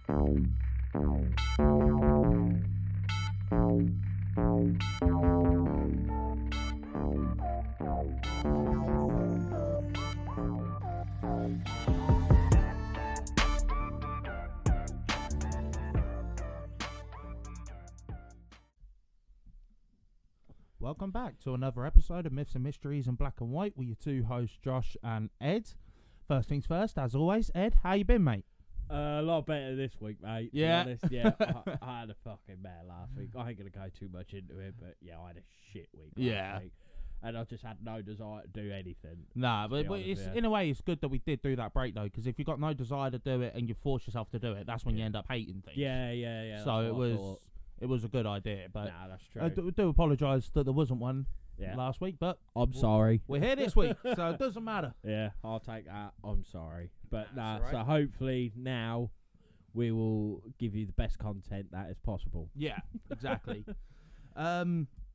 Welcome back to another episode of Myths and Mysteries in Black and White with your two hosts, Josh and Ed. First things first, as always, Ed, how you been, mate? A lot better this week, mate. Yeah. To be honest, yeah. I had a fucking mare last week. I ain't going to go too much into it, but yeah, I had a shit week last week. And I just had no desire to do anything. Nah, but it's, in a way, it's good that we did do that break, though, because if you've got no desire to do it and you force yourself to do it, that's when you end up hating things. Yeah. So it was a good idea, but nah, that's true. I do apologise that there wasn't one last week, but I'm sorry. We're here this week, so it doesn't matter. Yeah, I'll take that. I'm sorry. But That's right. So hopefully now we will give you the best content that is possible. Yeah, exactly.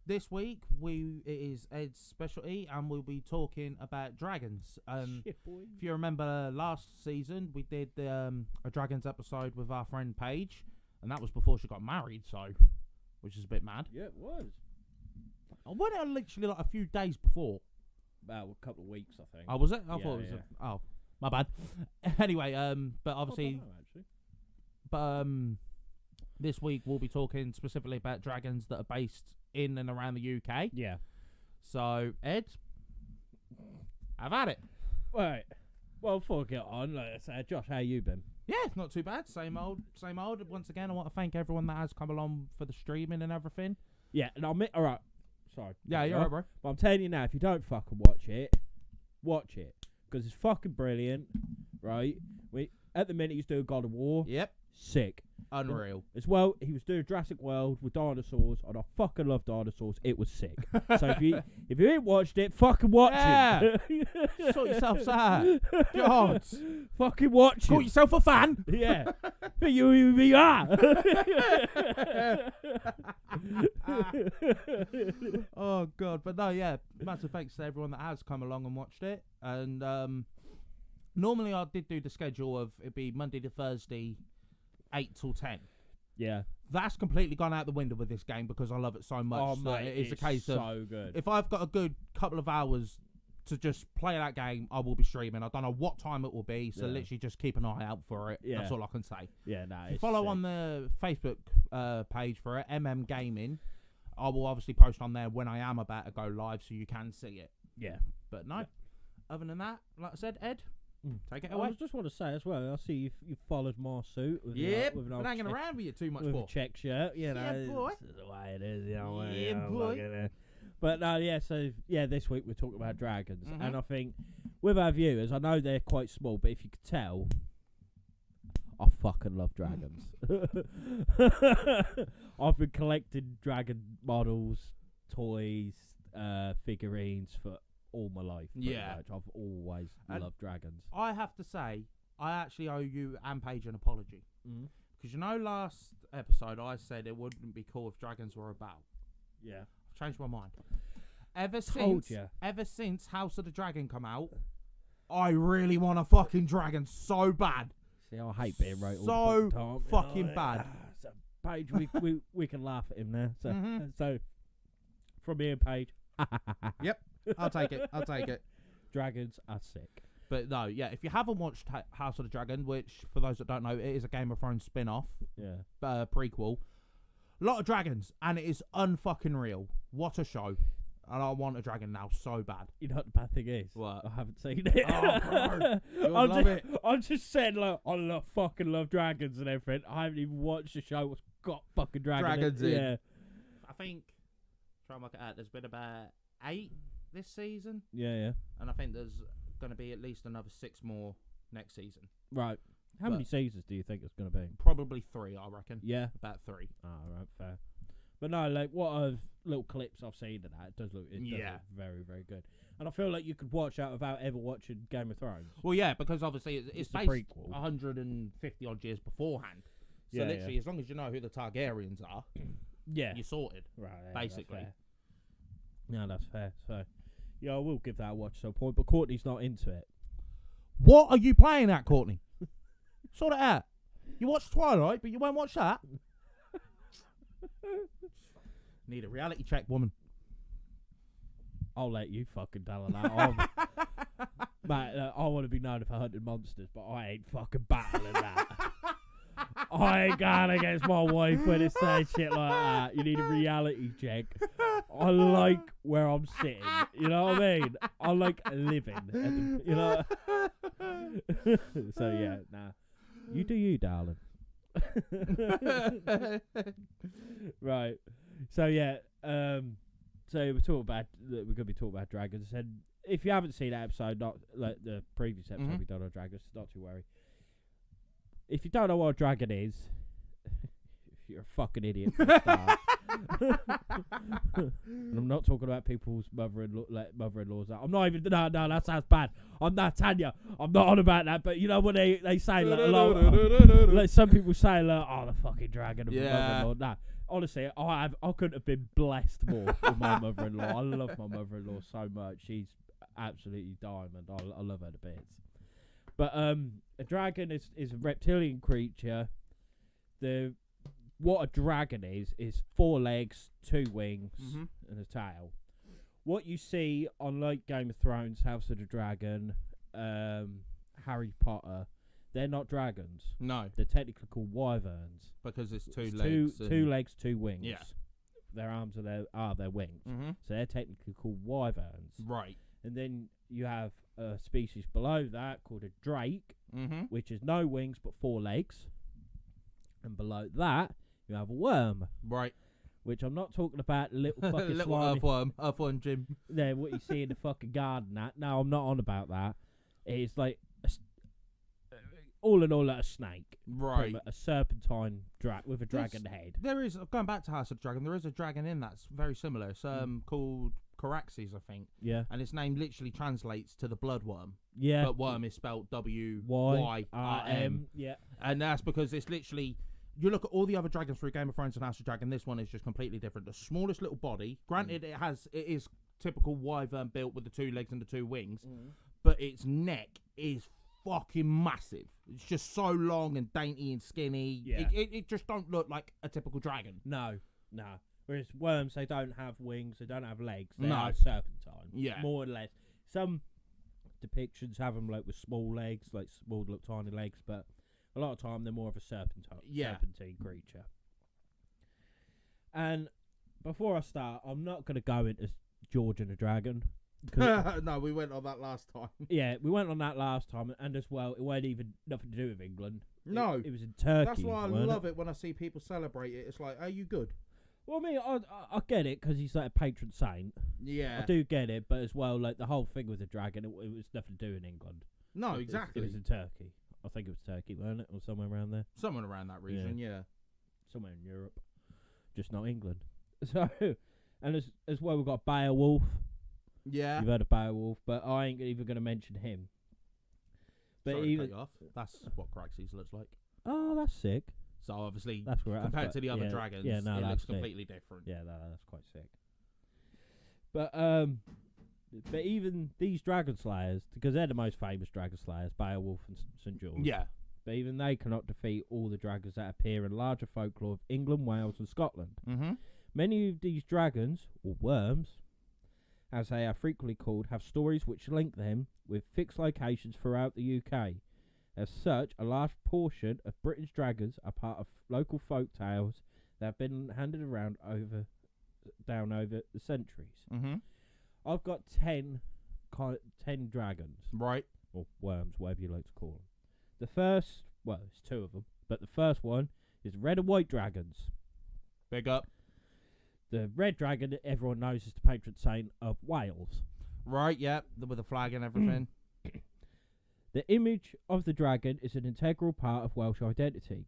This week it is Ed's specialty, and we'll be talking about dragons. Shit, boy. If you remember last season, we did a dragons episode with our friend Paige, and that was before she got married, so which is a bit mad. Yeah, it was. I went out literally like a few days before. About a couple of weeks, I think. Oh, was it? I Yeah, thought it was. yeah. My bad. Anyway, but obviously, I don't know, actually. this week we'll be talking specifically about dragons that are based in and around the UK. Yeah. So, Ed, have at it. Right. Well, before we get on, let's say, Josh, how you been? Yeah, not too bad. Same old. Once again, I want to thank everyone that has come along for the streaming and everything. Yeah, and I'll all right. Sorry. Yeah, you're right, bro. But I'm telling you now, if you don't fucking watch it. Because it's fucking brilliant, right? At the minute, he's doing God of War. Yep. Sick. Unreal. As well, he was doing Jurassic World with dinosaurs, and I fucking love dinosaurs. It was sick. So if you ain't watched it, fucking watch it. Sort yourself out. God. Fucking watch Call it. yourself a fan. Yeah. For you are. Oh, God. But no, yeah. Massive thanks to everyone that has come along and watched it. And normally I did do the schedule of it'd be Monday to Thursday, 8 till 10. Yeah. That's completely gone out the window with this game because I love it so much. Oh, so mate, it's a case of so good. if I've got a good couple of hours to just play that game, I will be streaming. I don't know what time it will be, so literally just keep an eye out for it. Yeah. That's all I can say. Yeah, no. If you follow on the Facebook page for it, MM Gaming, I will obviously post on there when I am about to go live so you can see it. Yeah. But no, other than that, like I said, Ed, take it I away. just want to say as well, I see you followed my suit. With Yep, with an been old hanging check, around with you too much with more. a check shirt. You know, Yeah, boy. It's the way it is. You know, Yeah, boy. But no, yeah. So yeah, this week we're talking about dragons, Mhm. and I think with our viewers, I know they're quite small, but if you could tell, I fucking love dragons. I've been collecting dragon models, toys, figurines for all my life. Yeah. much. I've always loved dragons. I have to say, I actually owe you and Paige an apology. Because you know last episode I said it wouldn't be cool if dragons were about. Yeah. I've changed my mind. Ever since House of the Dragon come out, I really want a fucking dragon so bad. See, I hate being right all So the time. fucking bad. So, Paige, we can laugh at him there. So, Mhm. so from me and Paige. Yep, I'll take it. Dragons are sick. But no, yeah, if you haven't watched House of the Dragon, which for those that don't know, it is a Game of Thrones spin-off, Yeah. Prequel. A lot of dragons, and it is unfucking real. What a show. And I want a dragon now so bad. You know what the bad thing is? What? I haven't seen it. Oh, bro. You'll love it. I'm just saying, like, fucking love dragons and everything. I haven't even watched the show what's got fucking Dragons in. in. Yeah. I think, try and work it out, there's been about 8 this season, Yeah. and I think there's going to be at least another 6 more next season. Right. How many seasons do you think it's going to be? Probably 3, I reckon. Yeah. About 3. Oh, right, fair. But no, like, what little clips I've seen of that, it does look very, very good. And I feel like you could watch that without ever watching Game of Thrones. Well, yeah, because obviously it's a based prequel. 150 odd years beforehand. So Yeah, literally, as long as you know who the Targaryens are, Yeah. you're sorted. Right, yeah, basically. That's fair. So, yeah, I will give that a watch at some point, but Courtney's not into it. What are you playing at, Courtney? Sort it out. You watch Twilight, but you won't watch that. Need a reality check, woman. I'll let you fucking tell her that. Mate, I want to be known for hunting monsters, but I ain't fucking battling that. I ain't going against my wife when it says shit like that. You need a reality check. I like where I'm sitting. You know what I mean? I like living. You know? So, yeah, nah. You do you, darling. Right. So, yeah. So we're going to be talking about dragons. And if you haven't seen that episode, not like the previous episode we done on dragons, not to worry. If you don't know what a dragon is, you're a fucking idiot for a start. And I'm not talking about people's mother-in-laws. I'm not even. No, that sounds bad. I'm not Tanya. I'm not on about that. But you know when they say like, a lot, like some people say like, oh, the fucking dragon of my mother-in-law. Nah, honestly, I couldn't have been blessed more with my mother-in-law. I love my mother-in-law so much. She's absolutely diamond. I love her to bits. But a dragon is a reptilian creature. What a dragon is 4 legs, 2 wings, and a tail. What you see on like Game of Thrones, House of the Dragon, Harry Potter, they're not dragons. No. They're technically called wyverns. Because it's 2 legs. 2 legs, 2 wings. Yeah. Their arms are their wings. So they're technically called wyverns. Right. And then you have a species below that called a drake, which is no wings but 4 legs. And below that, you have a worm. Right. Which I'm not talking about little fucking little slimy. earthworm, Jim. Yeah, what you see in the fucking garden. That. No, I'm not on about that. It's like, all in all, like a snake. Right. A serpentine with a dragon head. There is, going back to House of the Dragon, there is a dragon in that's very similar. It's called Caraxes, I think. Yeah. And its name literally translates to the bloodworm. Yeah. But worm is spelled W-Y-R-M. Yeah. And that's because it's literally, you look at all the other dragons through Game of Thrones and House of Dragon, this one is just completely different. The smallest little body, granted it is typical wyvern built with the 2 legs and the 2 wings, but its neck is fucking massive. It's just so long and dainty and skinny. Yeah. It just don't look like a typical dragon. No. Whereas worms, they don't have wings, they don't have legs. They are serpentine. Yeah. More or less. Some depictions have them like with small legs, like small little tiny legs, but a lot of time they're more of a serpentine creature. And before I start, I'm not going to go into George and the Dragon. No, we went on that last time. Yeah, we went on that last time, and as well, it weren't even nothing to do with England. No. It was in Turkey. That's why I love it when I see people celebrate it. It's like, are you good? Well, I mean, I get it, because he's like a patron saint. Yeah. I do get it, but as well, like, the whole thing with the dragon, it was nothing to do in England. No, exactly. It was in Turkey. I think it was Turkey, wasn't it? Or somewhere around there. Somewhere around that region, yeah. Somewhere in Europe. Just not England. So, and as well, we've got Beowulf. Yeah. You've heard of Beowulf, but I ain't even going to mention him. But sorry to cut you off. That's what Caraxes looks like. Oh, that's sick. So obviously, that's compared to the other dragons, it looks completely different. Yeah, that's quite sick. But even these dragon slayers, because they're the most famous dragon slayers, Beowulf and St. George. Yeah. But even they cannot defeat all the dragons that appear in larger folklore of England, Wales, and Scotland. Many of these dragons, or worms, as they are frequently called, have stories which link them with fixed locations throughout the UK. As such, a large portion of British dragons are part of local folk tales that have been handed around down over the centuries. I've got 10 dragons. Right. Or worms, whatever you like to call them. The first, well, it's 2 of them, but the first one is red and white dragons. Big up. The red dragon, everyone knows, is the patron saint of Wales. Right, yeah, with the flag and everything. The image of the dragon is an integral part of Welsh identity.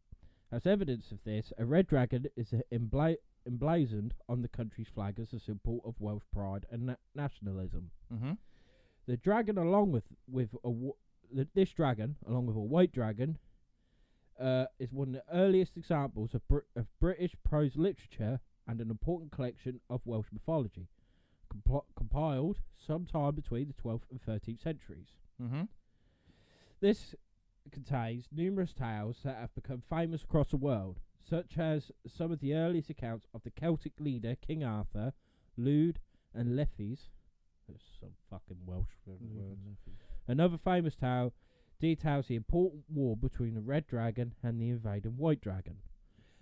As evidence of this, a red dragon is emblazoned on the country's flag as a symbol of Welsh pride and nationalism. The dragon, this dragon, along with a white dragon, is one of the earliest examples of British prose literature and an important collection of Welsh mythology, compiled sometime between the 12th and 13th centuries. This contains numerous tales that have become famous across the world, such as some of the earliest accounts of the Celtic leader King Arthur, Lude and Leffys. That's some fucking Welsh words. Another famous tale details the important war between the Red Dragon and the invading White Dragon.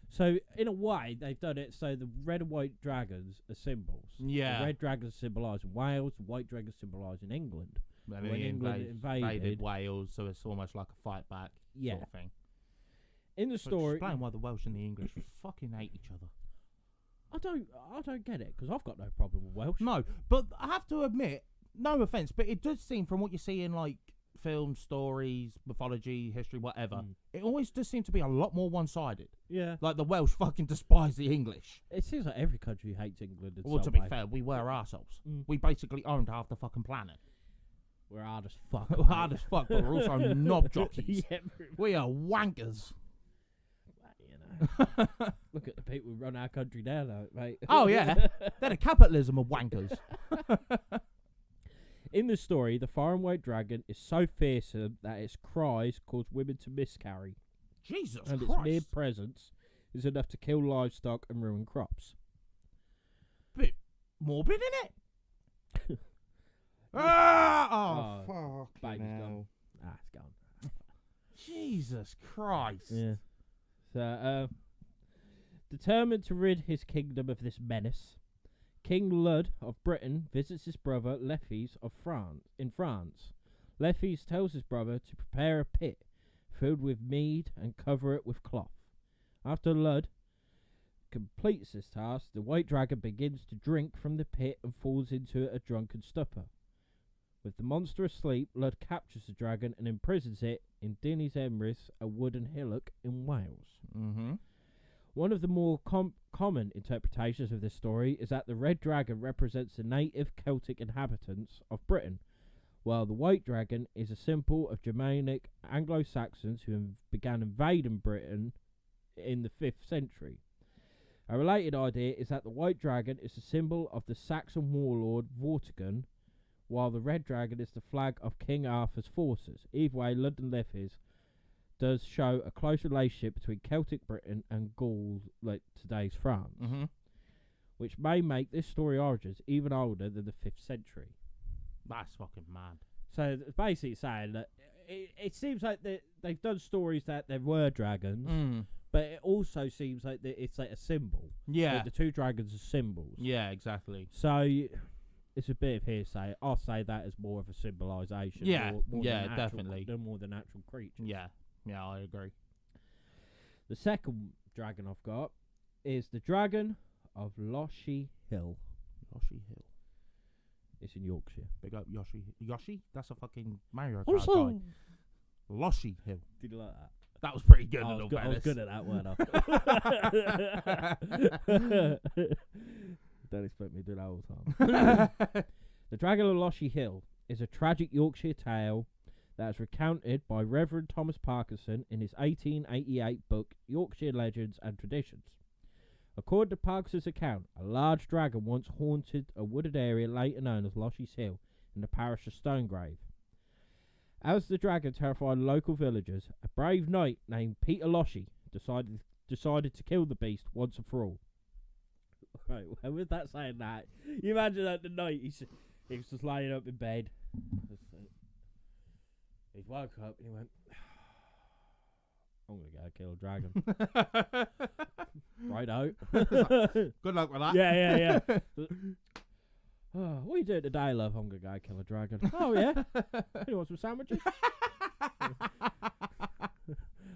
So, in a way, they've done it so the red and white dragons are symbols. Yeah. The red dragons symbolising Wales, the white dragons symbolising England. When England invaded Wales, so it's almost like a fight back sort of thing. In the story, explain why the Welsh and the English fucking hate each other. I don't get it, because I've got no problem with Welsh. No, but I have to admit, no offence, but it does seem from what you see in like film, stories, mythology, history, whatever, it always does seem to be a lot more one-sided. Yeah. Like the Welsh fucking despise the English. It seems like every country hates England. Well, to be fair, we were arseholes. We basically owned half the fucking planet. We're hard as fuck. We're hard as fuck, but we're also knob jockeys. Yeah, we are wankers. Look at the people who run our country now, though, mate. Oh, yeah. They're the capitalism of wankers. In the story, the fire and white dragon is so fearsome that its cries cause women to miscarry. Jesus and Christ. Its mere presence is enough to kill livestock and ruin crops. Bit morbid, innit? Oh, fuck. Baby's gone. It's gone. Jesus Christ. Yeah. So, determined to rid his kingdom of this menace, King Lud of Britain visits his brother Leffys in France. Leffys tells his brother to prepare a pit filled with mead and cover it with cloth. After Lud completes this task, the white dragon begins to drink from the pit and falls into a drunken stupor. With the monster asleep, Lud captures the dragon and imprisons it in Dinas Emrys, a wooden hillock in Wales. Mm-hmm. One of the more common interpretations of this story is that the red dragon represents the native Celtic inhabitants of Britain, while the white dragon is a symbol of Germanic Anglo-Saxons who began invading Britain in the 5th century. A related idea is that the white dragon is a symbol of the Saxon warlord Vortigern, while the red dragon is the flag of King Arthur's forces. Either way, London Leffys does show a close relationship between Celtic Britain and Gaul, like today's France, which may make this story origins even older than the 5th century. That's fucking mad. So it's basically saying that it seems like they've done stories that there were dragons, but it also seems like it's like a symbol. Yeah. Like the two dragons are symbols. Yeah, exactly. So it's a bit of hearsay. I'll say that as more of a symbolisation. Yeah, more definitely. More than actual creatures. Yeah, I agree. The second dragon I've got is the Dragon of Lochie Hill. Lochie Hill. It's in Yorkshire. Big up Yoshi. Yoshi? That's a fucking Mario Kart guy. Lochie Hill. Did you like that? That was pretty good. I was good at that word. Don't expect me to do that all the time. The Dragon of Lochie Hill is a tragic Yorkshire tale that is recounted by Reverend Thomas Parkinson in his 1888 book Yorkshire Legends and Traditions. According to Parkinson's account, a large dragon once haunted a wooded area later known as Lochie's Hill in the parish of Stonegrave. As the dragon terrified local villagers, a brave knight named Peter Lochie decided to kill the beast once and for all. Right, with that saying that, you imagine that the night he was just lying up in bed. He woke up and he went, I'm going to go kill a dragon. Righto. Good luck with that. Yeah. What are you doing today, love? I'm going to go kill a dragon. Oh, yeah? You want some sandwiches?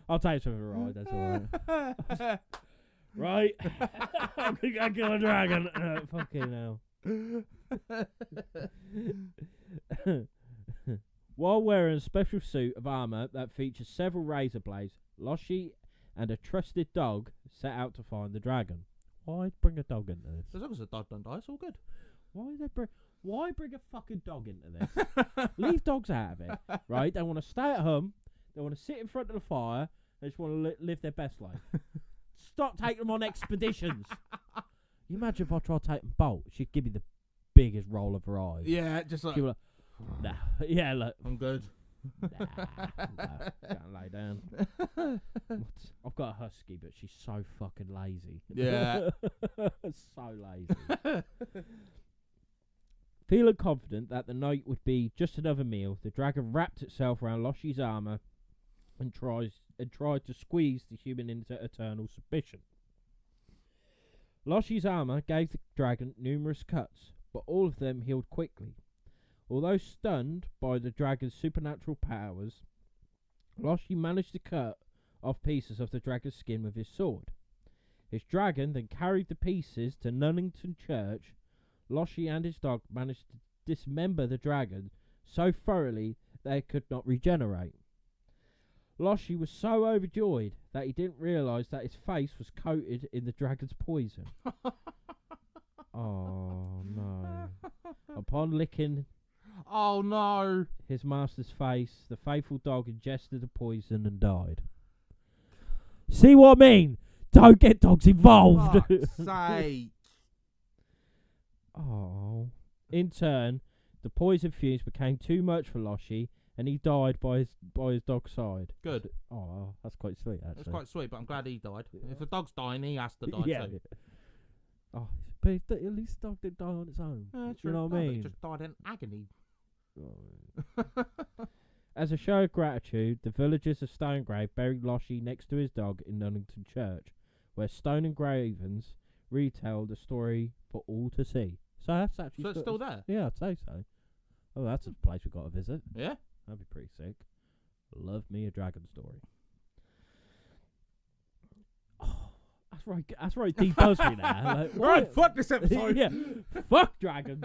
I'll take some of a ride, that's alright. Right. I'm going to go kill a dragon. Fucking hell. While wearing a special suit of armour that features several razor blades, Lochie and a trusted dog set out to find the dragon. Why bring a dog into this? As long as the dog don't die, it's all good. Why bring a fucking dog into this? Leave dogs out of it, right? They want to stay at home. They want to sit in front of the fire. They just want to live their best life. Stop taking them on expeditions. You imagine if I tried to take them bolt, she'd give me the biggest roll of her eyes. Yeah, just like... Nah. Yeah, look. I'm good. Can't lay down. I've got a husky, but she's so fucking lazy. Yeah. So lazy. Feeling confident that the night would be just another meal, the dragon wrapped itself around Loshi's armour and tried to squeeze the human into eternal submission. Loshi's armour gave the dragon numerous cuts, but all of them healed quickly. Although stunned by the dragon's supernatural powers, Loshi managed to cut off pieces of the dragon's skin with his sword. His dragon then carried the pieces to Nunnington Church. Loshi and his dog managed to dismember the dragon so thoroughly that it could not regenerate. Loshi was so overjoyed that he didn't realise that his face was coated in the dragon's poison. Oh no. Upon licking his master's face, the faithful dog ingested the poison and died. See what I mean? Don't get dogs involved. Fuck's sake. Oh. In turn, the poison fumes became too much for Loshi, and he died by his dog's side. Good. Oh, that's quite sweet, actually. That's quite sweet, but I'm glad he died. If the dog's dying, he has to die too. Oh, but at least the dog didn't die on its own. You know what I mean? He just died in agony. As a show of gratitude, the villagers of Stonegrave buried Loshi next to his dog in Nunnington Church, where stone engravings retell the story for all to see. So that's actually it's still there? Yeah, I'd say so. Oh, that's a place we've got to visit. Yeah? That'd be pretty sick. Love me a dragon story. Oh, that's right deep does me now. Like, right, fuck this episode. Yeah, fuck dragons.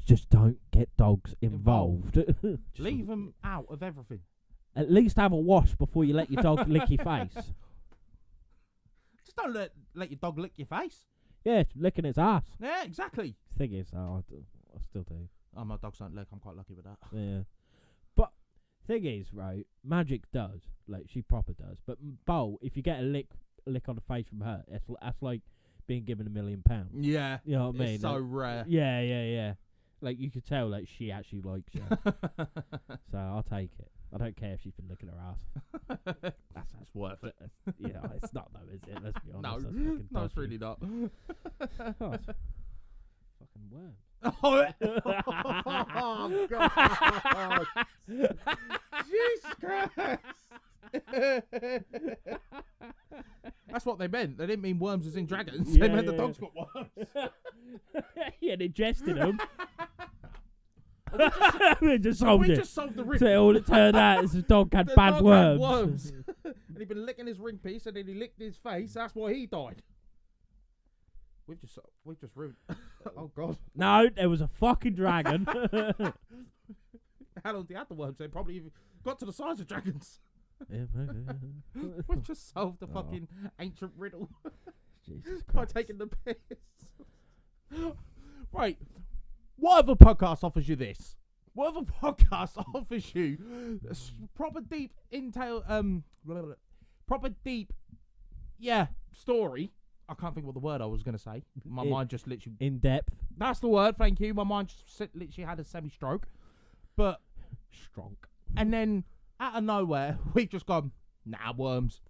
Just don't get dogs involved. Leave them out of everything. At least have a wash before you let your dog lick your face. Just don't let your dog lick your face. Yeah, licking its ass. Yeah, exactly. Thing is, I still do. Oh, my dogs don't lick. I'm quite lucky with that. Yeah. But thing is, right, Magic does. Like, she proper does. But Bolt, if you get a lick on the face from her, that's like being given £1 million. Yeah. You know what I mean? It's so rare. Yeah. Like, you could tell, like, she actually likes you. So I'll take it. I don't care if she's been licking her ass. That's worth it. Yeah, it's not though, is it? Let's be honest. No, it's really not. Oh, it's fucking worm. Oh God! Jesus Christ! That's what they meant. They didn't mean worms as in dragons. They meant the dog's got worms. Yeah, they ingested them. We just solved the riddle. So all it turned out is the dog had bad worms. And he'd been licking his ring piece, and then he licked his face. That's why he died. We've just ruined. Oh God! No, there was a fucking dragon. How long did he have the worms? They probably even got to the size of dragons. Yeah, We've just solved the fucking ancient riddle. Jesus By Christ. taking the piss. Right. What other podcast offers you this? What other podcast offers you proper deep story? I can't think what the word I was going to say. My mind just literally... In depth. That's the word, thank you. My mind just literally had a semi-stroke. But... Stroke. And then, out of nowhere, we've just gone, nah, worms.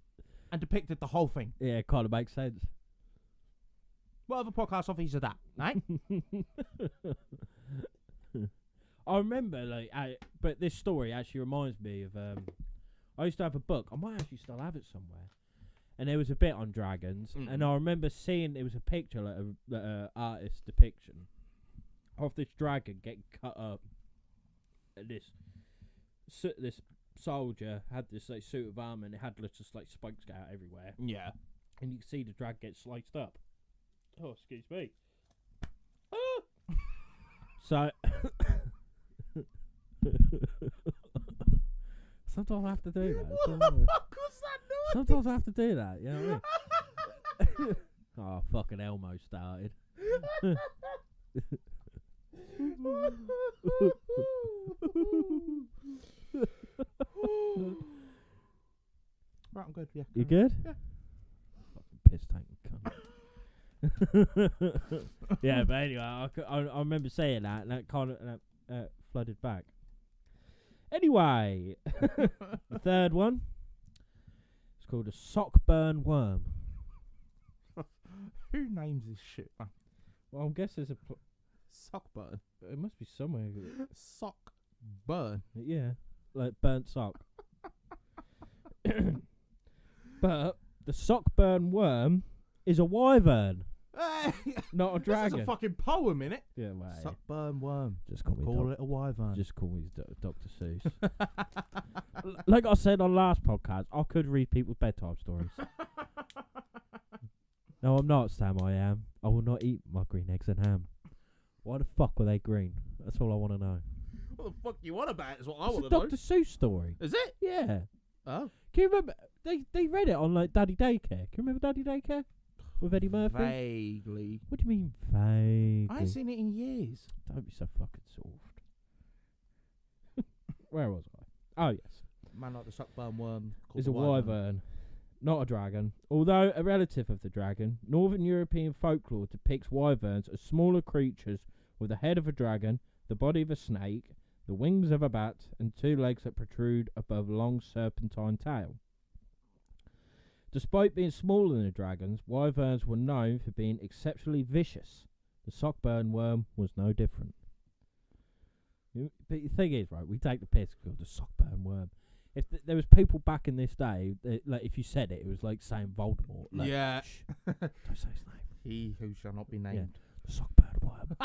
And depicted the whole thing. Yeah, it kind of makes sense. What other podcast offers you that, eh? I remember, but this story actually reminds me of, I used to have a book. I might actually still have it somewhere. And there was a bit on dragons. Mm. And I remember seeing, it was a picture, like an artist's depiction of this dragon getting cut up. And this soldier had this suit of armor, and it had just like spikes go out everywhere. Yeah. And you can see the dragon get sliced up. Oh, excuse me. So sometimes I have to do that. What the fuck was that noise? Sometimes I have to do that, you know what I mean? Oh, fucking Elmo started. Right, I'm good, yeah. You good? Yeah. Fucking piss tank cunt. Yeah, but anyway, I remember saying that, and that kind of flooded back. Anyway, the third one. It's called a sockburn worm. Who names this shit, man? Well, I guess there's a sockburn. It must be somewhere. Sockburn. Yeah, like burnt sock. But the sockburn worm is a wyvern, not a dragon. This is a fucking poem, innit? Yeah, mate. Sockburn worm. Just call it a wyvern. Just call me Dr. Seuss. Like I said on last podcast, I could read people's bedtime stories. No, I'm not, Sam. I am. I will not eat my green eggs and ham. Why the fuck were they green? That's all I want to know. What the fuck you want about? Is what I want It's to a know. Dr. Seuss story. Is it? Yeah. Oh. Can you remember? They read it on like Daddy Daycare. Can you remember Daddy Daycare with Eddie Murphy? Vaguely. What do you mean vaguely? I ain't seen it in years. Don't be so fucking soft. Where was I? Oh yes. Man like the sockburn worm. Is a wyvern, not a dragon. Although a relative of the dragon, Northern European folklore depicts wyverns as smaller creatures with the head of a dragon, the body of a snake, the wings of a bat, and 2 legs that protrude above a long serpentine tail. Despite being smaller than the dragons, wyverns were known for being exceptionally vicious. The sockburn worm was no different. But the thing is, right, we take the piss called the sockburn worm. If there was people back in this day, like if you said it, it was like saying Voldemort. Like, yeah. Don't say his name. He who shall not be named. The sockburn worm.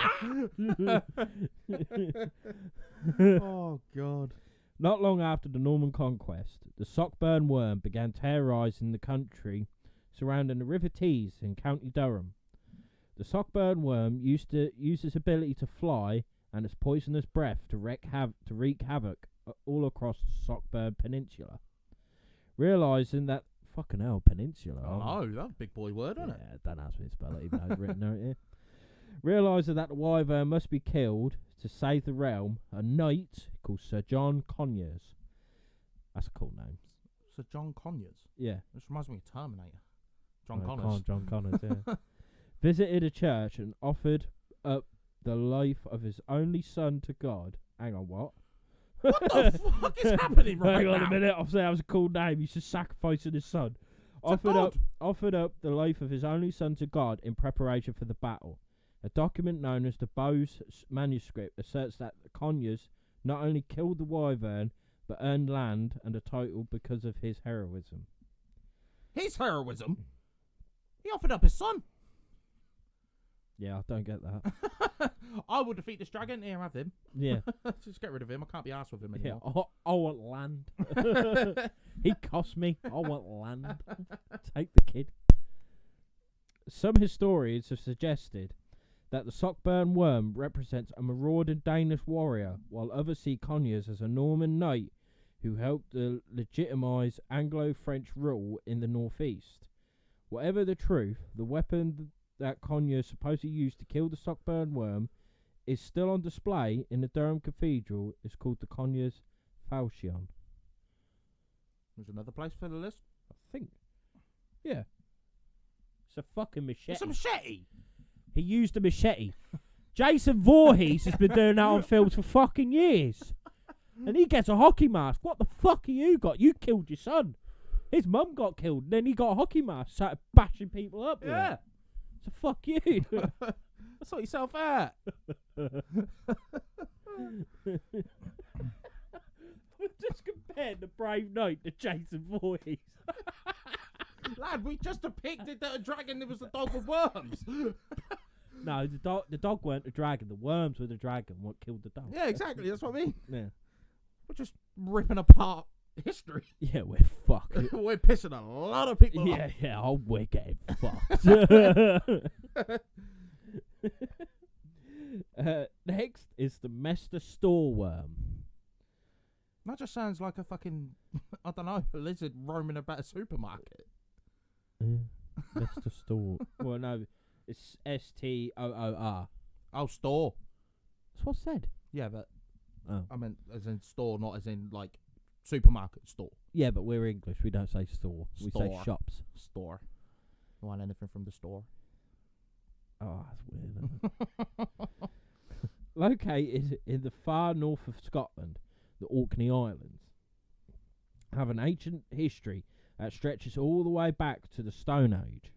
Oh, God. Not long after the Norman conquest, the sockburn worm began terrorising the country surrounding the River Tees in County Durham. The sockburn worm used to use its ability to fly and its poisonous breath to wreak havoc all across the Sockburn Peninsula. Realising that fucking hell, peninsula. Oh, that's a big boy word, isn't it? Yeah, don't ask me to spell it, even though it's written out here. Realising that the wyvern must be killed to save the realm, a knight called Sir John Conyers. That's a cool name. Sir John Conyers? Yeah. This reminds me of Terminator. John Connors. John Connors, yeah. Visited a church and offered up the life of his only son to God. Hang on, what? What the fuck is happening right now? Hang on a minute. I'll say that was a cool name. He's just sacrificing his son. Offered up the life of his only son to God in preparation for the battle. A document known as the Bowes manuscript asserts that the Conyers not only killed the wyvern, but earned land and a title because of his heroism. His heroism? He offered up his son. Yeah, I don't get that. I will defeat this dragon. Here, have him. Yeah. Just get rid of him. I can't be arsed with him anymore. Yeah, I want land. He cost me. I want land. Take the kid. Some historians have suggested that the sockburn worm represents a marauding Danish warrior, while others see Conyers as a Norman knight who helped legitimise Anglo-French rule in the northeast. Whatever the truth, the weapon that Conyers supposedly used to kill the sockburn worm is still on display in the Durham Cathedral. It's called the Conyers Falchion. There's another place for the list? I think. Yeah. It's a fucking machete. It's a machete? He used a machete. Jason Voorhees has been doing that on films for fucking years. And he gets a hockey mask. What the fuck have you got? You killed your son. His mum got killed, and then he got a hockey mask, started bashing people up with it. So fuck you. Sort yourself out. Just compared the Brave Knight to Jason Voorhees. Lad, we just depicted that a dragon was the dog with worms. No, the dog weren't the dragon. The worms were the dragon. What killed the dog? Yeah, exactly. That's what I mean. Yeah. We're just ripping apart history. Yeah, we're fucked. We're pissing a lot of people off. Yeah, oh, we're getting fucked. Next is the Mester Storeworm. That just sounds like a fucking, I don't know, a lizard roaming about a supermarket. Mester Store. Well, no, it's S-T-O-O-R. Oh, store. That's what I said. Yeah, but I meant as in store, not as in like supermarket store. Yeah, but we're English. We don't say store. We say shops. Store. You want anything from the store? Oh, that's weird. Located in the far north of Scotland, the Orkney Islands, have an ancient history that stretches all the way back to the Stone Age.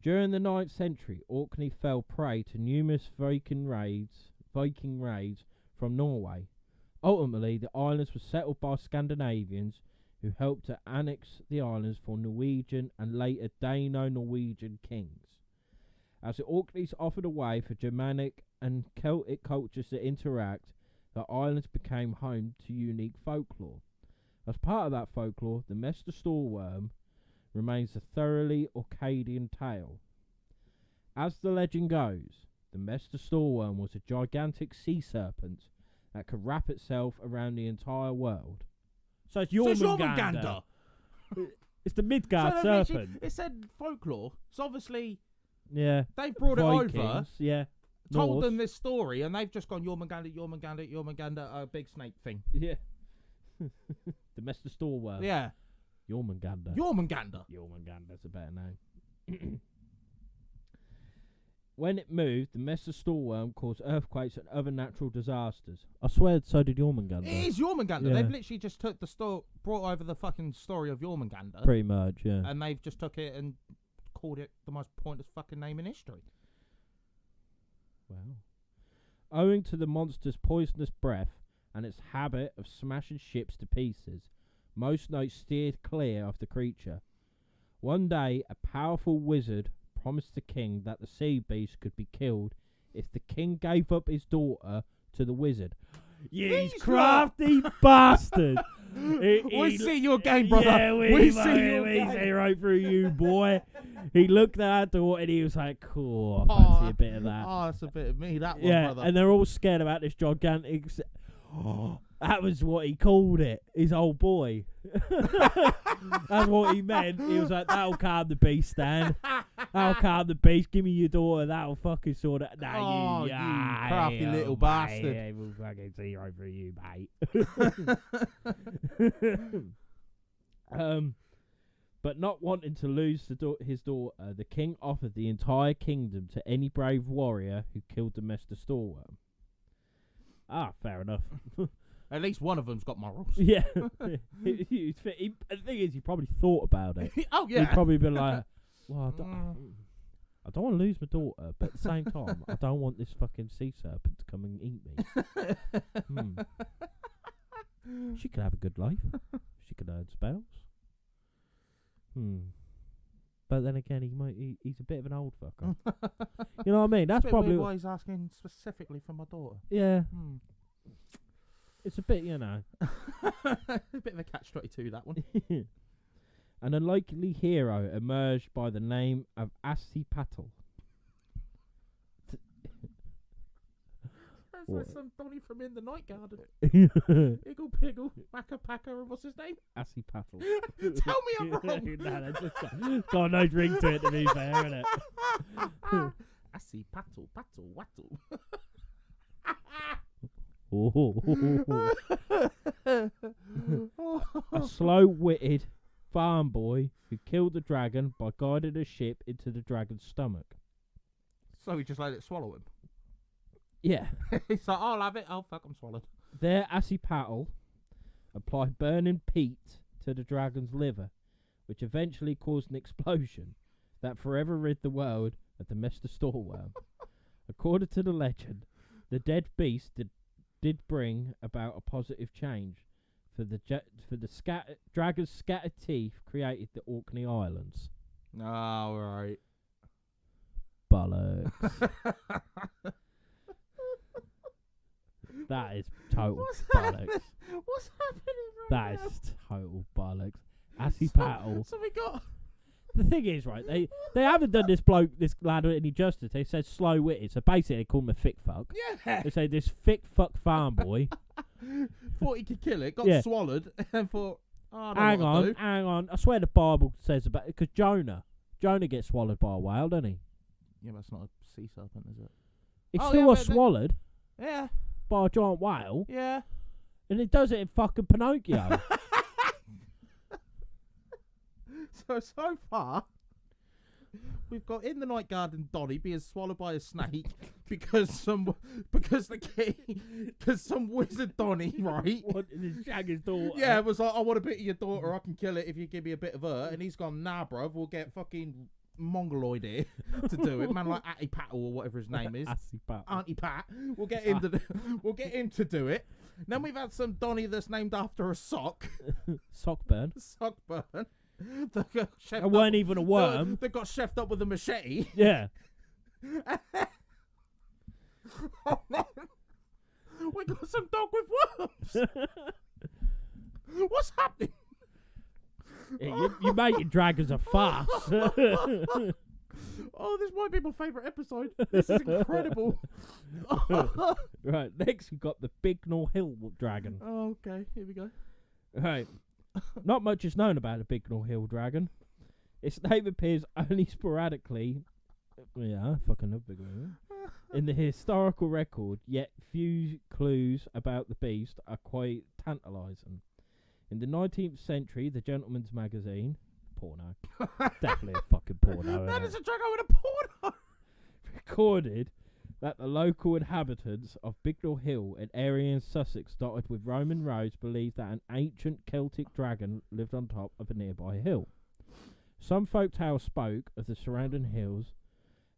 During the 9th century, Orkney fell prey to numerous Viking raids from Norway. Ultimately, the islands were settled by Scandinavians who helped to annex the islands for Norwegian and later Dano-Norwegian kings. As the Orkneys offered a way for Germanic and Celtic cultures to interact, the islands became home to unique folklore. As part of that folklore, the Mester Stoorworm remains a thoroughly Orcadian tale. As the legend goes, the Mester Stoorworm was a gigantic sea serpent that could wrap itself around the entire world. So it's Jormungandr. It's the Midgard serpent. It said folklore. So obviously, yeah, they brought Vikings, it over. Yeah, told Norse. them this story, and they've just gone Jormungandr, a big snake thing. Yeah, the Mester Stoorworm. Yeah, Jormungandr. Jormungandr's a better name. When it moved, the Mester Stoorworm caused earthquakes and other natural disasters. I swear, so did Jormungandr. It is Jormungandr. Yeah. They've literally just took brought over the fucking story of Jormungandr. Pretty much, yeah. And they've just took it and called it the most pointless fucking name in history. Wow. Owing to the monster's poisonous breath and its habit of smashing ships to pieces, most knights steered clear of the creature. One day, a powerful wizard promised the king that the sea beast could be killed if the king gave up his daughter to the wizard. You crafty bastard! We see your game, brother. Yeah, we see right through you, boy. He looked at our daughter and he was like, cool, I fancy a bit of that. Oh, that's a bit of me, that one, brother. And they're all scared about this gigantic... That was what he called it, his old boy. That's what he meant. He was like, that'll calm the beast, Stan. That'll calm the beast. Give me your daughter. That'll fucking sort it. Nah, you crafty little bastard. Yeah, we'll fucking see right through you, mate. But not wanting to lose his daughter, the king offered the entire kingdom to any brave warrior who killed the Mester Stoorworm. Ah, fair enough. At least one of them's got morals. Yeah. The thing is, he probably thought about it. Oh, yeah. He'd probably been like, well, I don't want to lose my daughter, but at the same time, I don't want this fucking sea serpent to come and eat me. She could have a good life. She could earn spells. But then again, he's a bit of an old fucker. You know what I mean? That's probably why he's asking specifically for my daughter. Yeah. It's a bit, you know. A bit of a catch-22, that one. An unlikely hero emerged by the name of Assi-Patel. Sounds like some Donny from In the Night Garden. Iggle Piggle, Wacka Packer, and what's his name? Assi-Patel. Tell me I'm wrong. No, just got a nice ring to it, to be fair, innit? Assi-Patel, Patel, Wattle. A slow-witted farm boy who killed the dragon by guiding a ship into the dragon's stomach. So he just let it swallow him? Yeah. He's like, I'll have it. Oh, fuck, I'm swallowed. There, Assi-Patel applied burning peat to the dragon's liver, which eventually caused an explosion that forever rid the world of the Mester Stoorworm. According to the legend, the dead beast did bring about a positive change, for the dragon's scattered teeth created the Orkney Islands. Oh, right. Bollocks. That is total bollocks. What's happening right That now? is total bollocks. Assi-Patel. So we got... The thing is, right, they haven't done this lad any justice. They said slow-witted, so basically they call him a thick fuck. Yeah. They say this thick fuck farm boy. Thought he could kill it, got swallowed, and thought, hang on. I swear the Bible says about it, because Jonah gets swallowed by a whale, doesn't he? Yeah, but it's not a sea serpent, is it? He still was swallowed Yeah. by a giant whale. Yeah. And it does it in fucking Pinocchio. So far, we've got in the night garden Donny being swallowed by a snake because some wizard Donny, right? Wanted to shag his daughter. Yeah, it was like, I want a bit of your daughter, I can kill it if you give me a bit of her. And he's gone, nah, bruv, we'll get fucking Mongoloid here to do it. Man like Auntie Pat or whatever his name is. Auntie Pat. We'll get him to do it. Then we've had some Donny that's named after a sock. Sockburn. Sockburn. It weren't even a worm. They got chefed up with a machete. Yeah. We got some dog with worms. What's happening? Yeah, you making dragons a farce. Oh, this might be my favourite episode. This is incredible. Right, next we've got the Bignor Hill dragon. Oh, okay, here we go. Right. Not much is known about the Bignor Hill dragon. Its name appears only sporadically. Yeah, I fucking love Bignor Hill. In the historical record, yet few clues about the beast are quite tantalising. In the 19th century, the Gentleman's Magazine, porno, definitely a fucking porno. That is a dragon with a porno. Recorded that the local inhabitants of Bignor Hill, an area in Sussex dotted with Roman roads, believed that an ancient Celtic dragon lived on top of a nearby hill. Some folk tales spoke of the surrounding hills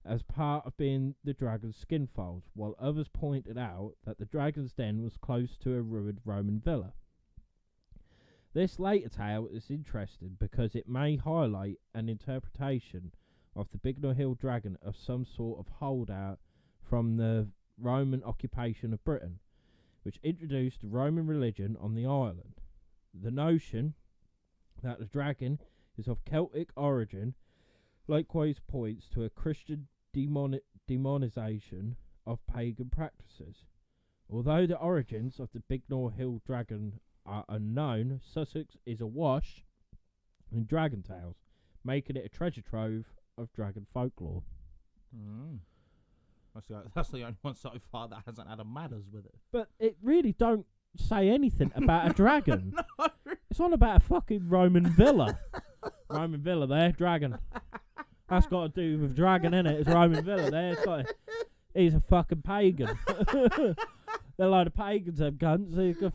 as part of being the dragon's skin folds, while others pointed out that the dragon's den was close to a ruined Roman villa. This later tale is interesting because it may highlight an interpretation of the Bignor Hill dragon of some sort of holdout from the Roman occupation of Britain, which introduced the Roman religion on the island. The notion that the dragon is of Celtic origin likewise points to a Christian demonization of pagan practices. Although the origins of the Bignor Hill dragon are unknown, Sussex is awash in dragon tales, making it a treasure trove of dragon folklore. That's the only one so far that hasn't had a manners with it. But it really don't say anything about a dragon. No. It's all about a fucking Roman villa. Roman villa there, dragon. That's got to do with dragon, innit? It's Roman villa there. He's a fucking pagan. They're a load of pagans, them cunts. He's got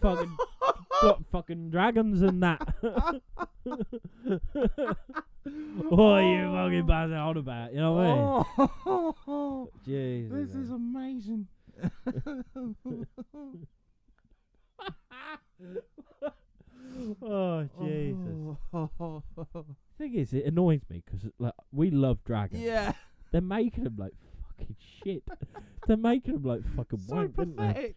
fucking dragons and that. What are you fucking buzzing on about? You know what I mean? Jesus. This is amazing. Oh, Jesus. Thing is, it annoys me because like, we love dragons. Yeah. They're making them like fucking shit. They're making them like fucking so wank, pathetic.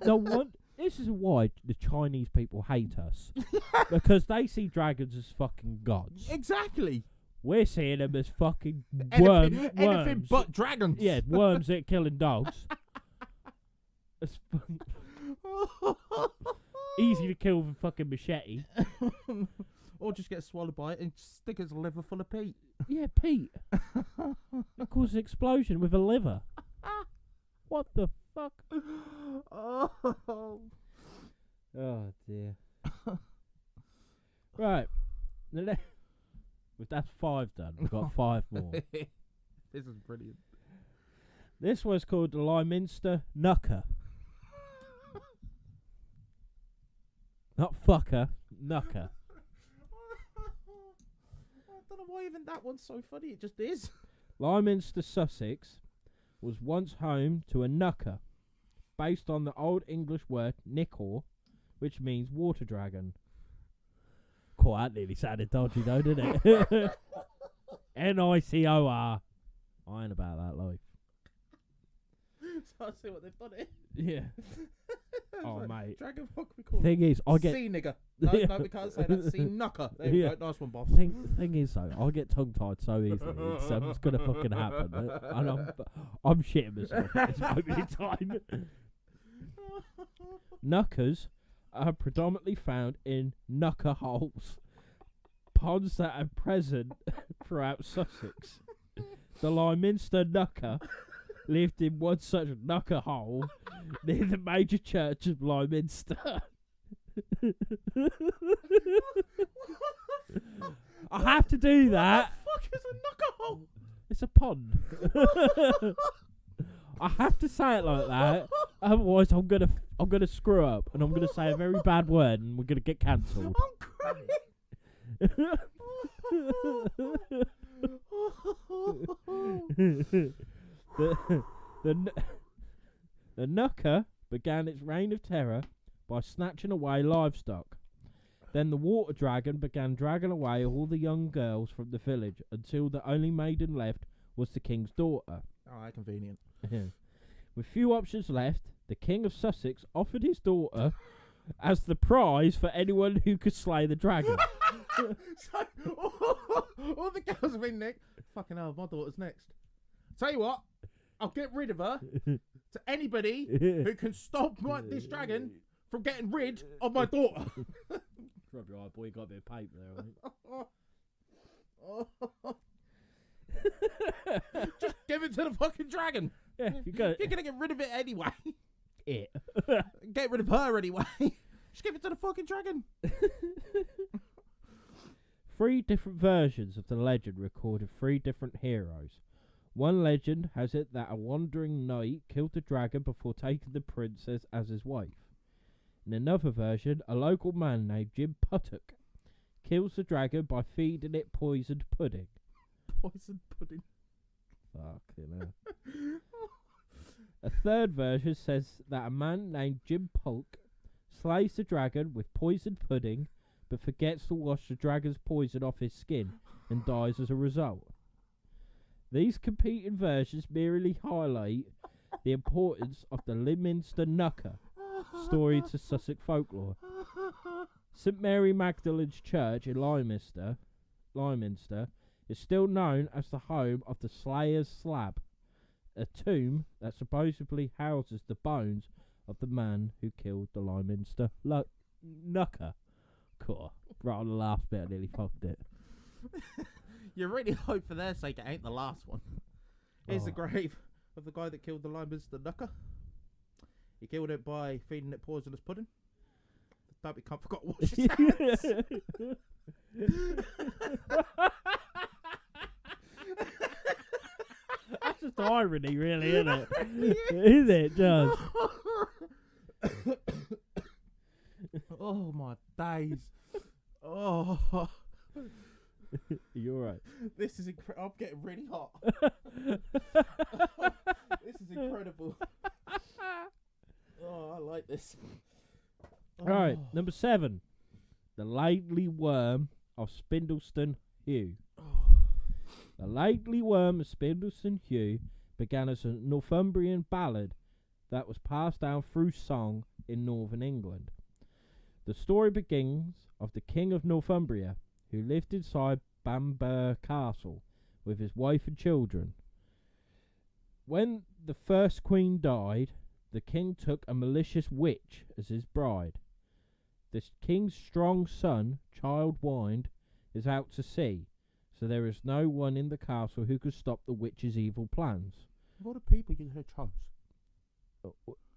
No one. This is why the Chinese people hate us. Because they see dragons as fucking gods. Exactly. We're seeing them as fucking worms. Anything but dragons. Yeah, worms that are killing dogs. It's easy to kill with a fucking machete. Or just get swallowed by it and stick its liver full of peat. Yeah, peat. It causes an explosion with a liver. What the fuck? Oh dear. Right. That's 5 done. We've got 5 more. This is brilliant. This was called the Lyminster Knucker. Not fucker, knucker. I don't know why even that one's so funny. It just is. Lyminster, Sussex, was once home to a knucker, based on the Old English word nichor, which means water dragon. Cool, that nearly sounded dodgy though, didn't it? Nicor. I ain't about that life. So I see what they've done here. Yeah. Oh, mate. Dragon fuck we call Thing is, I get... sea nigger. No, no, we can't say that. Sea knucker. There you go. Nice one, boss. Thing is, though, I get tongue-tied so easily. It's going to fucking happen. And I'm shitting myself at this moment in time. Knuckers are predominantly found in knucker holes. Ponds that are present throughout Sussex. The Lyminster knucker lived in one such knucker hole near the major church of Lyminster. I have to do that. What the fuck is a knucker hole? It's a pond. I have to say it like that, otherwise I'm gonna screw up and I'm gonna say a very bad word and we're gonna get cancelled. I'm crying. The Nucker began its reign of terror by snatching away livestock. Then the water dragon began dragging away all the young girls from the village until the only maiden left was the king's daughter. Oh, how convenient. With few options left, the King of Sussex offered his daughter as the prize for anyone who could slay the dragon. So, all the girls have been Nick. Fucking hell, my daughter's next. Tell you what, I'll get rid of her to anybody who can stop this dragon from getting rid of my daughter. Probably right, boy. You got a bit of paper there, I think. Just give it to the fucking dragon. Yeah, you're gonna get rid of it anyway. It. Get rid of her anyway. Just give it to the fucking dragon. 3 different versions of the legend recorded 3 different heroes. One legend has it that a wandering knight killed the dragon before taking the princess as his wife. In another version, a local man named Jim Puttock kills the dragon by feeding it poisoned pudding. Poisoned pudding? Fucking hell. A third version says that a man named Jim Polk slays the dragon with poisoned pudding but forgets to wash the dragon's poison off his skin and dies as a result. These competing versions merely highlight the importance of the Lyminster Nucker story to Sussex folklore. St Mary Magdalene's Church in Lyminster is still known as the home of the Slayer's Slab, a tomb that supposedly houses the bones of the man who killed the Lyminster Nucker. Cool. Right on the last bit, I nearly fucked it. You really hope for their sake it ain't the last one. Here's the grave of the guy that killed the Lyminster Nucker. He killed it by feeding it poisonous pudding. Don't be can't forgot to wash his hands. That's just irony, really, isn't it? Is it, just? Oh my days! Oh, you're right. This is incredible. I'm getting really hot. This is incredible. Oh, I like this. Alright, number 7. The Lately Worm of Spindleston Heugh. The Lately Worm of Spindleston Heugh began as a Northumbrian ballad that was passed down through song in northern England. The story begins of the King of Northumbria, who lived inside Bamburgh Castle with his wife and children. When the first queen died, the king took a malicious witch as his bride. The king's strong son, Childwind, is out to sea, so there is no one in the castle who could stop the witch's evil plans. What are people you had chose?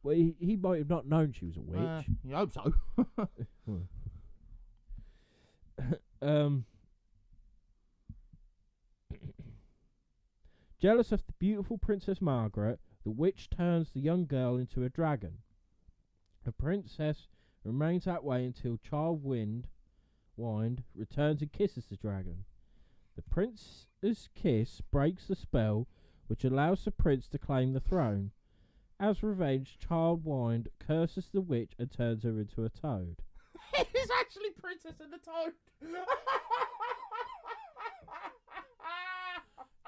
Well, he might have not known she was a witch. You hope so. Jealous of the beautiful Princess Margaret, the witch turns the young girl into a dragon. The princess remains that way until Childwind returns and kisses the dragon. The prince's kiss breaks the spell, which allows the prince to claim the throne. As revenge, Childwind curses the witch and turns her into a toad. It is actually Princess and the Toad.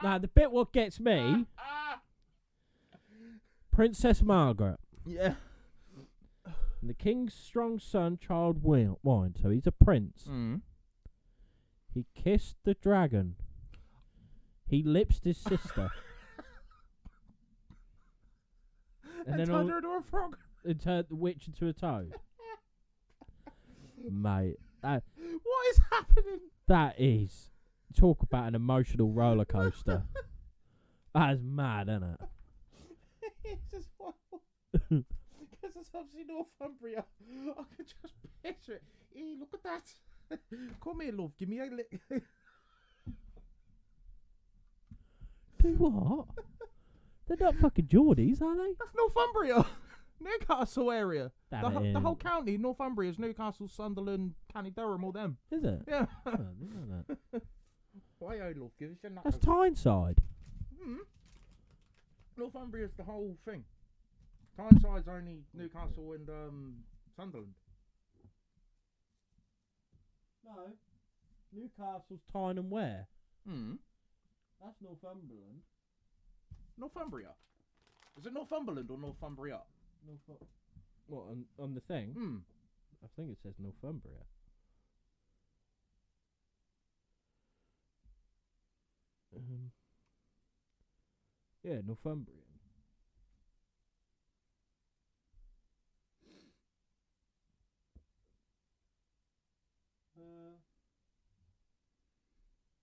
Now, the bit what gets me, Princess Margaret. Yeah. And the king's strong son, Childwind, so he's a prince. He kissed the dragon. He lipsed his sister. And then turned her into a frog. And turned the witch into a toad. Mate. What is happening? That is. Talk about an emotional roller coaster. That is mad, isn't it? It's just wild. Because it's obviously Northumbria. I can just picture it. Hey, look at that. Come here, love. Give me a lick. Do what? They're not fucking Geordies, are they? That's Northumbria. Newcastle area. The whole county, Northumbria, is Newcastle, Sunderland, County Durham, all them. Is it? Yeah. Oh, I didn't know that. Why, oh, Lord, give us your That's Tyneside. Northumbria's the whole thing. Tyneside's only Newcastle and Sunderland. No. Newcastle's Tyne and where? That's Northumberland. Northumbria. Is it Northumberland or Northumbria? What, on the thing? I think it says Northumbria. Yeah, Northumbrian.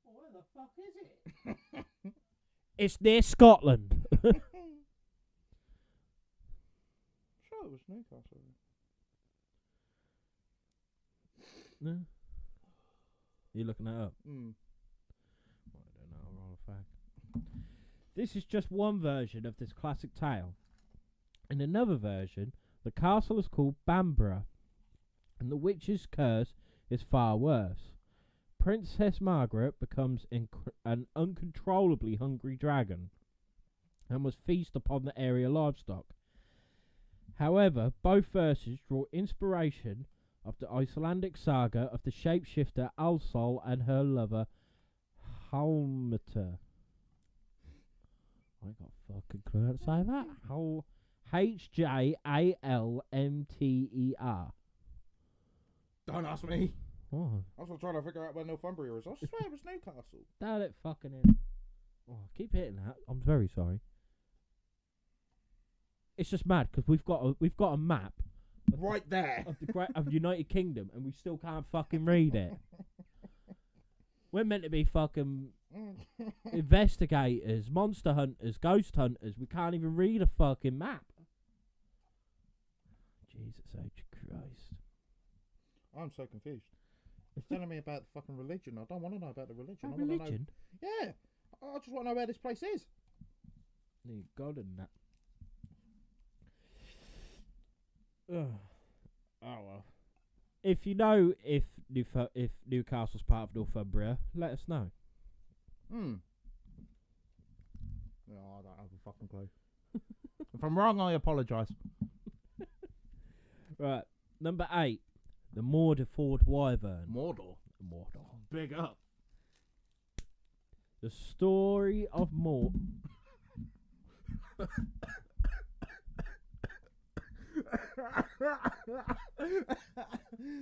Where the fuck is it? It's near Scotland. Sure, it was Newcastle. No. You looking that up? I don't know. Wrong fact. This is just one version of this classic tale. In another version, the castle is called Bamborough, and the witch's curse is far worse. Princess Margaret becomes an uncontrollably hungry dragon and must feast upon the area livestock. However, both verses draw inspiration of the Icelandic saga of the shapeshifter Alsol and her lover Halmter. I got fucking clue how to say that. Hjalmter. Don't ask me. Oh. I was trying to figure out where Northumbria is. I swear it was Newcastle. Damn it, fucking in. Oh, keep hitting that. I'm very sorry. It's just mad because we've got a map right there of the United Kingdom and we still can't fucking read it. We're meant to be fucking investigators, monster hunters, ghost hunters. We can't even read a fucking map. Jesus H. Christ. I'm so confused. It's telling me about the fucking religion. I don't want to know about the religion. I religion? Yeah. I just want to know where this place is. Need God and that. Oh well. If you know if Newcastle's part of Northumbria, let us know. No, I don't have a fucking clue. If I'm wrong, I apologise. Right, number 8, the Mordeford Wyvern. Mordor. Big up. The story of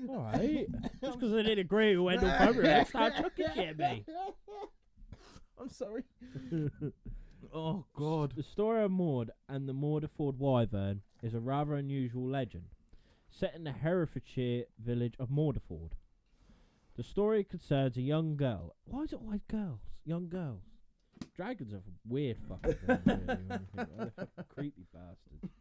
Alright. Just because I didn't agree with Wendell Northumbria, start chucking at me. I'm sorry. Oh, God. The story of Mord and the Mordeford Wyvern is a rather unusual legend, set in the Herefordshire village of Mordeford. The story concerns a young girl. Why is it always girls? Young girls. Dragons are weird fucking things, really. They're fucking creepy bastards.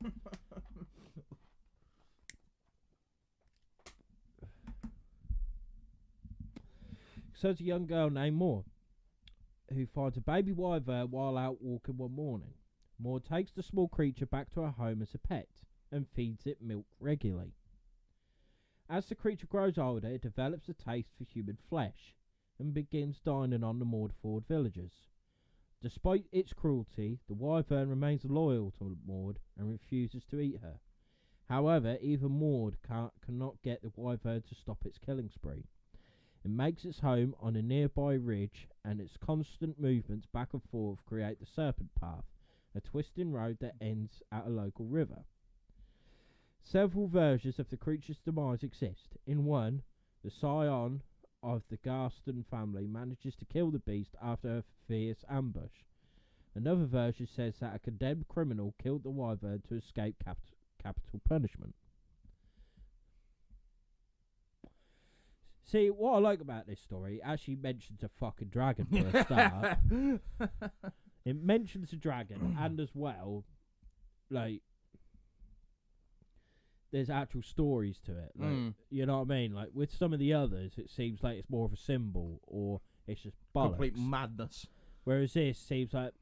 Concerns a young girl named Maud, who finds a baby wyvern while out walking one morning. Maud takes the small creature back to her home as a pet and feeds it milk regularly. As the creature grows older, it develops a taste for human flesh and begins dining on the Mordeford villagers. Despite its cruelty, the wyvern remains loyal to Maud and refuses to eat her. However, even Maud cannot get the wyvern to stop its killing spree. It makes its home on a nearby ridge, and its constant movements back and forth create the Serpent Path, a twisting road that ends at a local river. Several versions of the creature's demise exist. In one, the scion of the Garston family manages to kill the beast after a fierce ambush. Another version says that a condemned criminal killed the wyvern to escape capital punishment. See, what I like about this story, it actually mentions a fucking dragon for a start. It mentions a dragon, and as well, like, there's actual stories to it. Like, you know what I mean? Like, with some of the others, it seems like it's more of a symbol, or it's just bollocks. Complete madness. Whereas this seems like,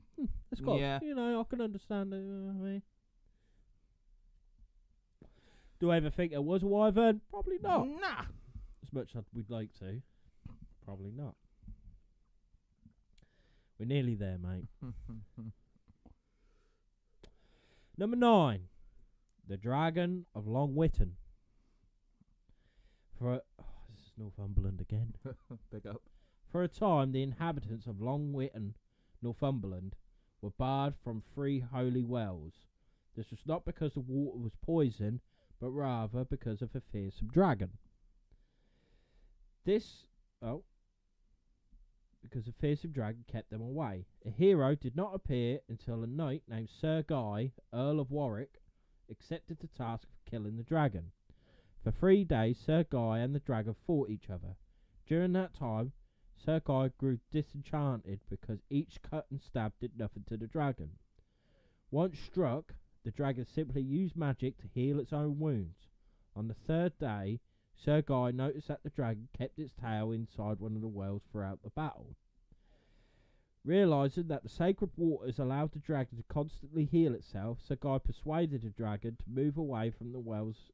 It's got, I can understand it. I mean. Do I ever think it was a wyvern? Probably not. Nah. As much as we'd like to. Probably not. We're nearly there, mate. Number 9. The Dragon of Long Whitton. This is Northumberland again. Big up. For a time, the inhabitants of Long Whitton, Northumberland, were barred from 3 holy wells. This was not because the water was poison, but rather because of a fearsome dragon. Because a fearsome dragon kept them away. A hero did not appear until a knight named Sir Guy, Earl of Warwick, accepted the task of killing the dragon. For 3 days, Sir Guy and the dragon fought each other. During that time, Sir Guy grew disenchanted because each cut and stab did nothing to the dragon. Once struck, the dragon simply used magic to heal its own wounds. On the 3rd day, Sir Guy noticed that the dragon kept its tail inside one of the wells throughout the battle. Realising that the sacred waters allowed the dragon to constantly heal itself, Sir Guy persuaded the dragon to move away from the wells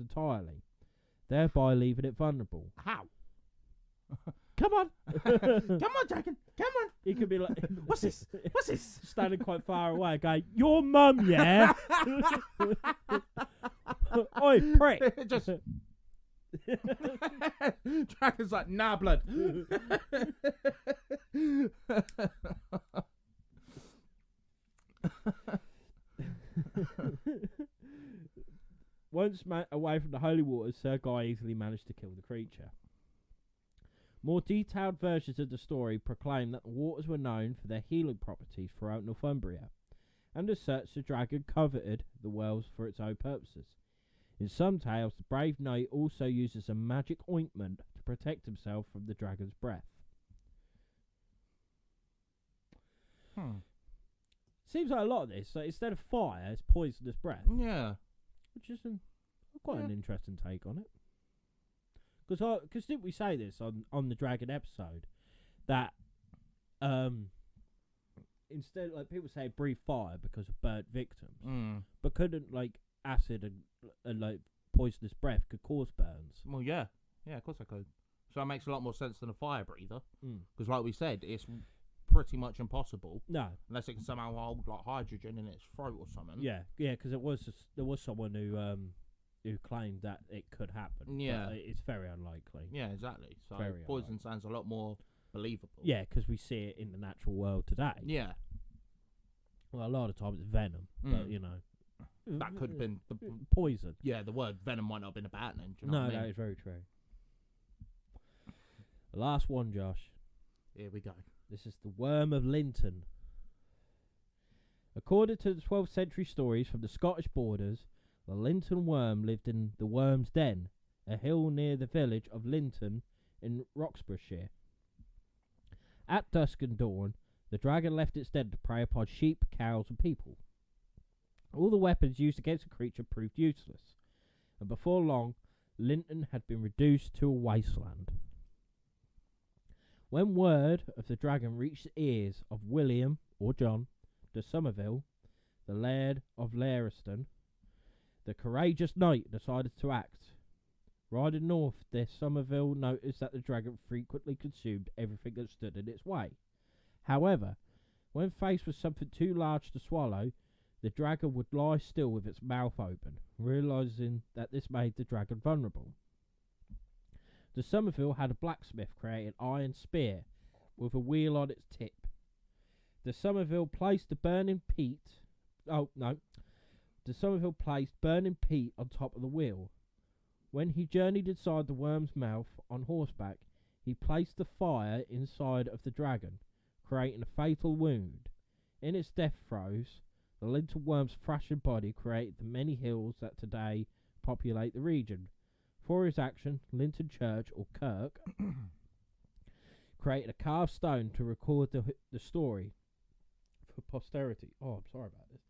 entirely, thereby leaving it vulnerable. How? Come on! Come on, dragon! Come on! He could be like, What's this? What's this? Standing quite far away, going, "Your mum, yeah." Oi, prick! Just dragon's like, nah, blood. Once away from the holy waters, Sir Guy easily managed to kill the creature. More detailed versions of the story proclaim that the waters were known for their healing properties throughout Northumbria, and as such the dragon coveted the wells for its own purposes. In some tales, the brave knight also uses a magic ointment to protect himself from the dragon's breath. Seems like a lot of this, so instead of fire, it's poisonous breath. Yeah. Which is quite an interesting take on it. Because didn't we say this on the dragon episode, that instead, like, people say breathe fire because of burnt victims, but couldn't, like, acid and like poisonous breath could cause burns? Well, yeah, of course I could. So that makes a lot more sense than a fire breather, because like we said, it's pretty much impossible. No, unless it can somehow hold like hydrogen in its throat or something. Yeah, because there was someone who claimed that it could happen. Yeah, but it's very unlikely. Yeah, exactly. So very poison unlikely. sounds a lot more believable. Yeah, because we see it in the natural world today. Yeah. Well, a lot of times it's venom, but you know. That could have been the poison. Yeah, the word venom might not have been a bad name. Do you know what I mean? That is very true. The last one, Josh. Here we go. This is the Worm of Linton. According to the 12th century stories from the Scottish borders, the Linton worm lived in the Worm's Den, a hill near the village of Linton in Roxburghshire. At dusk and dawn, the dragon left its den to prey upon sheep, cows, and people. All the weapons used against the creature proved useless, and before long, Linton had been reduced to a wasteland. When word of the dragon reached the ears of William, or John, de Somerville, the Laird of Lauriston, the courageous knight decided to act. Riding north, de Somerville noticed that the dragon frequently consumed everything that stood in its way. However, when faced with something too large to swallow, the dragon would lie still with its mouth open, realising that this made the dragon vulnerable. De Somerville had a blacksmith create an iron spear with a wheel on its tip. De Somerville placed burning peat on top of the wheel. When he journeyed inside the worm's mouth on horseback, he placed the fire inside of the dragon, creating a fatal wound. In its death throes, the Linton worm's thrashing body created the many hills that today populate the region. For his action, Linton Church, or Kirk, created a carved stone to record the story for posterity. Oh, I'm sorry about this.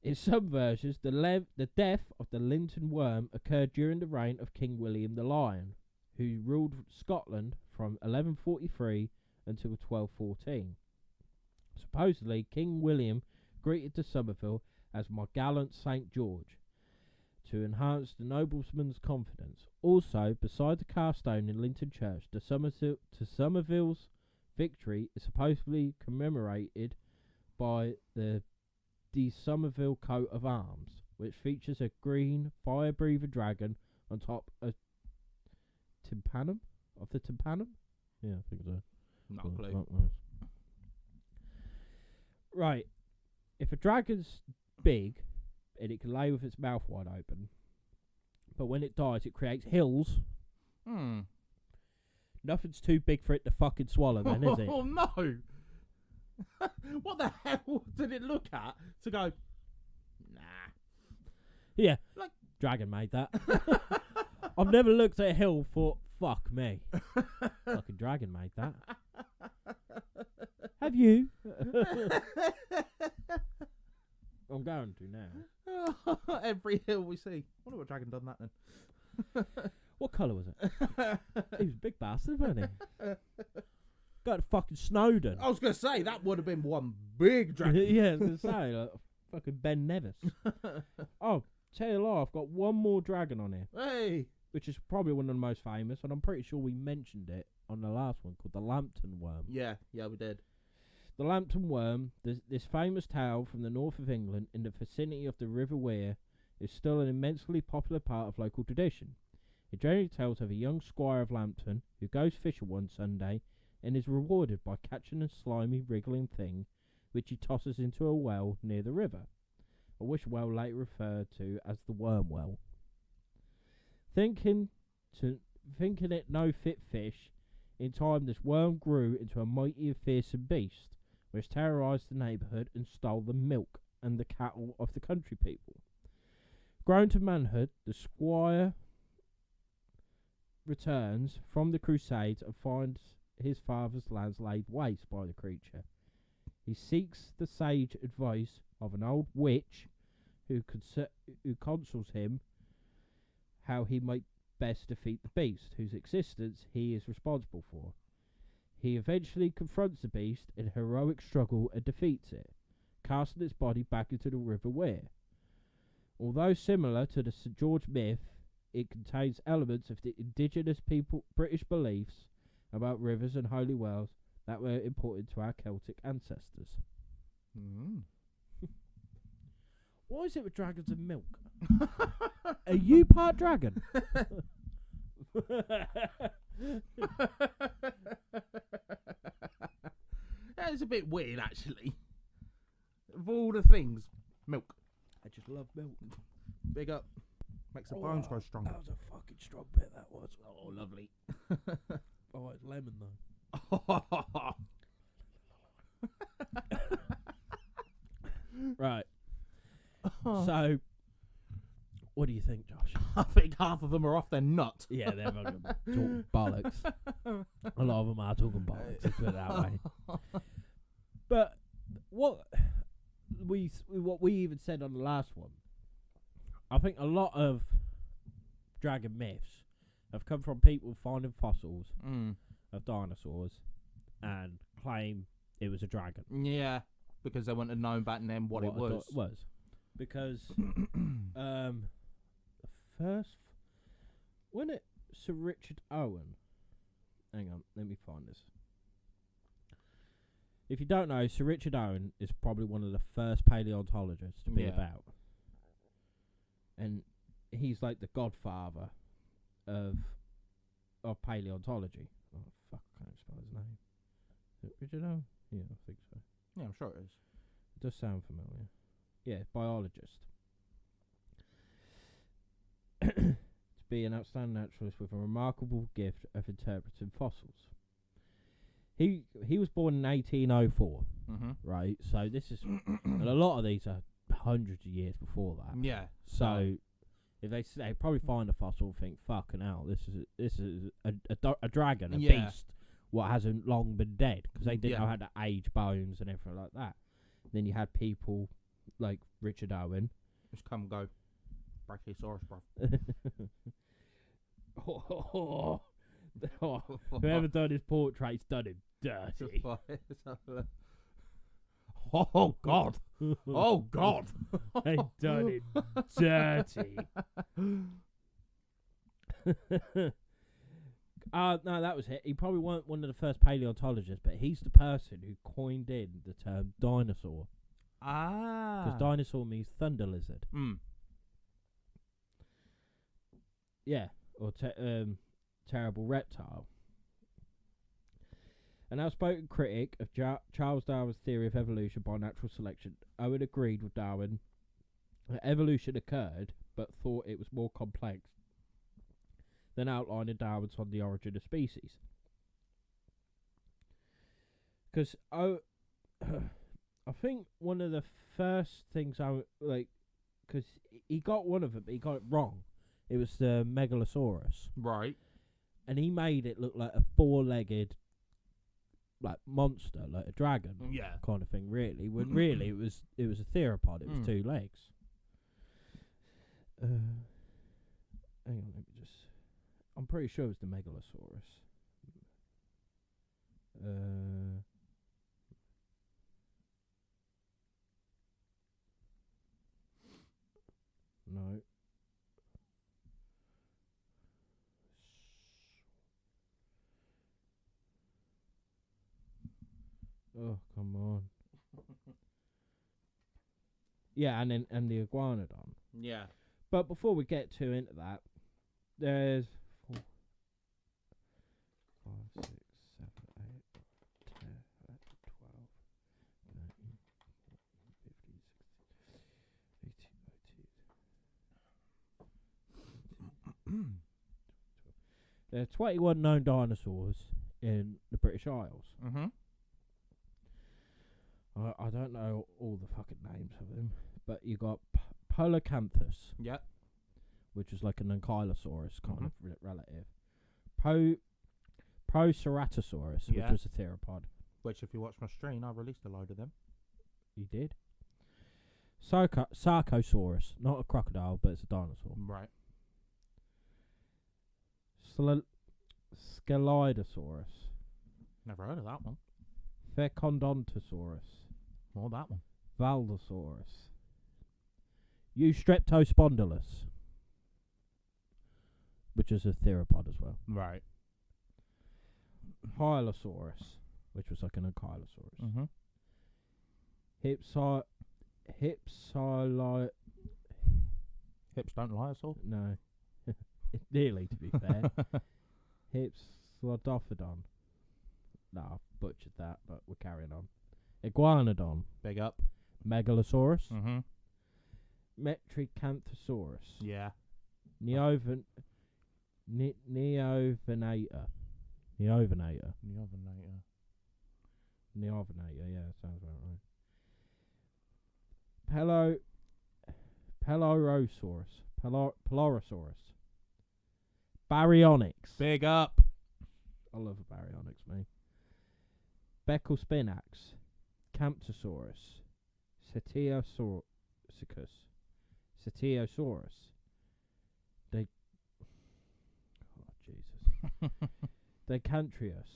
In some versions, the death of the Linton worm occurred during the reign of King William the Lion, who ruled Scotland from 1143 until 1214. Supposedly, King William greeted the Somerville as my gallant St. George to enhance the nobleman's confidence. Also, beside the carstone in Linton Church, the Somerville's victory is supposedly commemorated by the De Somerville coat of arms, which features a green fire-breather dragon on top of tympanum of the tympanum. Yeah, I think so. Not a clue. Not nice. Right, if a dragon's big and it can lay with its mouth wide open, but when it dies, it creates hills. Nothing's too big for it to fucking swallow, then, is it? Oh no! What the hell did it look at to go? Nah. Yeah, like dragon made that. I've never looked at a hill and thought, fuck me. Fucking dragon made that. Have you? I'm going to now. Every hill we see. I wonder what dragon done that then. What colour was it? He was a big bastard, wasn't he? Got to fucking Snowdon. I was going to say, that would have been one big dragon. Yeah, I was going to say, like, fucking Ben Nevis. Oh, tell you a lie, I've got one more dragon on here. Hey! Which is probably one of the most famous, and I'm pretty sure we mentioned it on the last one, called the Lambton Worm. Yeah, we did. The Lambton Worm, this famous tale from the north of England in the vicinity of the River Wear, is still an immensely popular part of local tradition. It generally tells of a young squire of Lambton who goes fishing one Sunday and is rewarded by catching a slimy, wriggling thing which he tosses into a well near the river, a which well later referred to as the Worm Well. Thinking it no fit fish, in time this worm grew into a mighty and fearsome beast, which terrorised the neighbourhood and stole the milk and the cattle of the country people. Grown to manhood, the squire returns from the Crusades and finds his father's lands laid waste by the creature. He seeks the sage advice of an old witch who counsels him how he might best defeat the beast, whose existence he is responsible for. He eventually confronts the beast in a heroic struggle and defeats it, casting its body back into the River Wear. Although similar to the St. George myth, it contains elements of the indigenous British beliefs about rivers and holy wells that were important to our Celtic ancestors. What is it with dragons and milk? Are you part dragon? That is a bit weird, actually. Of all the things, milk. I just love milk. Big up. Makes the bones grow stronger. That was a fucking strong bit, that was. Oh, lovely. Oh, it's lemon, though. Right. So, what do you think, Josh? I think half of them are off their nut. Yeah, they're talking bollocks. A lot of them are talking bollocks, let's put it that way. But what we even said on the last one, I think a lot of dragon myths have come from people finding fossils of dinosaurs and claim it was a dragon. Yeah, because they wouldn't have known back then what it was. Because the first, when it Sir Richard Owen, hang on, let me find this. If you don't know, Sir Richard Owen is probably one of the first paleontologists to be about, and he's like the godfather of paleontology. Oh fuck, I can't spell his name. Is it Richard Owen? Yeah, I think so. Yeah, I'm sure it is. It does sound familiar. Yeah, biologist. To be an outstanding naturalist with a remarkable gift of interpreting fossils. He was born in 1804, right? So this is, and a lot of these are hundreds of years before that. Yeah. So if they probably find a fossil and think, fucking hell, this is a dragon, a beast, what hasn't long been dead, because they didn't know how to age bones and everything like that. Then you had people like Richard Owen. Just come and go. Brachiosaurus, bro. Whoever done his portrait's done him dirty. Oh God! Oh God! They done him dirty. No, that was it. He probably weren't one of the first paleontologists, but he's the person who coined in the term dinosaur. Because dinosaur means thunder lizard. Yeah, or terrible reptile. An outspoken critic of Charles Darwin's theory of evolution by natural selection, Owen agreed with Darwin that evolution occurred, but thought it was more complex than outlined in Darwin's On the Origin of Species. Because I think one of the first things because he got one of them, but he got it wrong. It was the Megalosaurus, right? And he made it look like a four-legged, monster, like a dragon, kind of thing. Really, when really it was a theropod. It was 2 legs. Hang on, let me just. I'm pretty sure it was the Megalosaurus. No. Oh, come on. Yeah, and the iguanodon. Yeah. But before we get too into that, there's 4, 5, 6, 7, 8, 10, 12, 13, 14, 15, 16, 18, 19. There are 21 known dinosaurs in the British Isles. Mm-hmm. I don't know all the fucking names of them, but you got Polacanthus. Yep. Which is like an ankylosaurus kind of relative. Proceratosaurus, which was a theropod. Which, if you watch my stream, I released a load of them. You did? Sarcosaurus, not a crocodile, but it's a dinosaur. Right. Scelidosaurus. Never heard of that one. Fecundontosaurus. More that one. Valdosaurus. Eustreptospondylus, which is a theropod as well. Right. Hylosaurus, which was like an ankylosaurus. Mm-hmm. Hips don't lie at all? No. Nearly, to be fair. Hypsilophodon. No, I've butchered that, but we're carrying on. Iguanodon. Big up. Megalosaurus. Mm-hmm. Metricanthosaurus. Yeah. Neovenator. Neovenator, yeah, sounds about right. Pelorosaurus. Baryonyx. Big up. I love a baryonyx, me. Beckelspinax. Camptosaurus. Cetiosaurus. Jesus. Decantrius.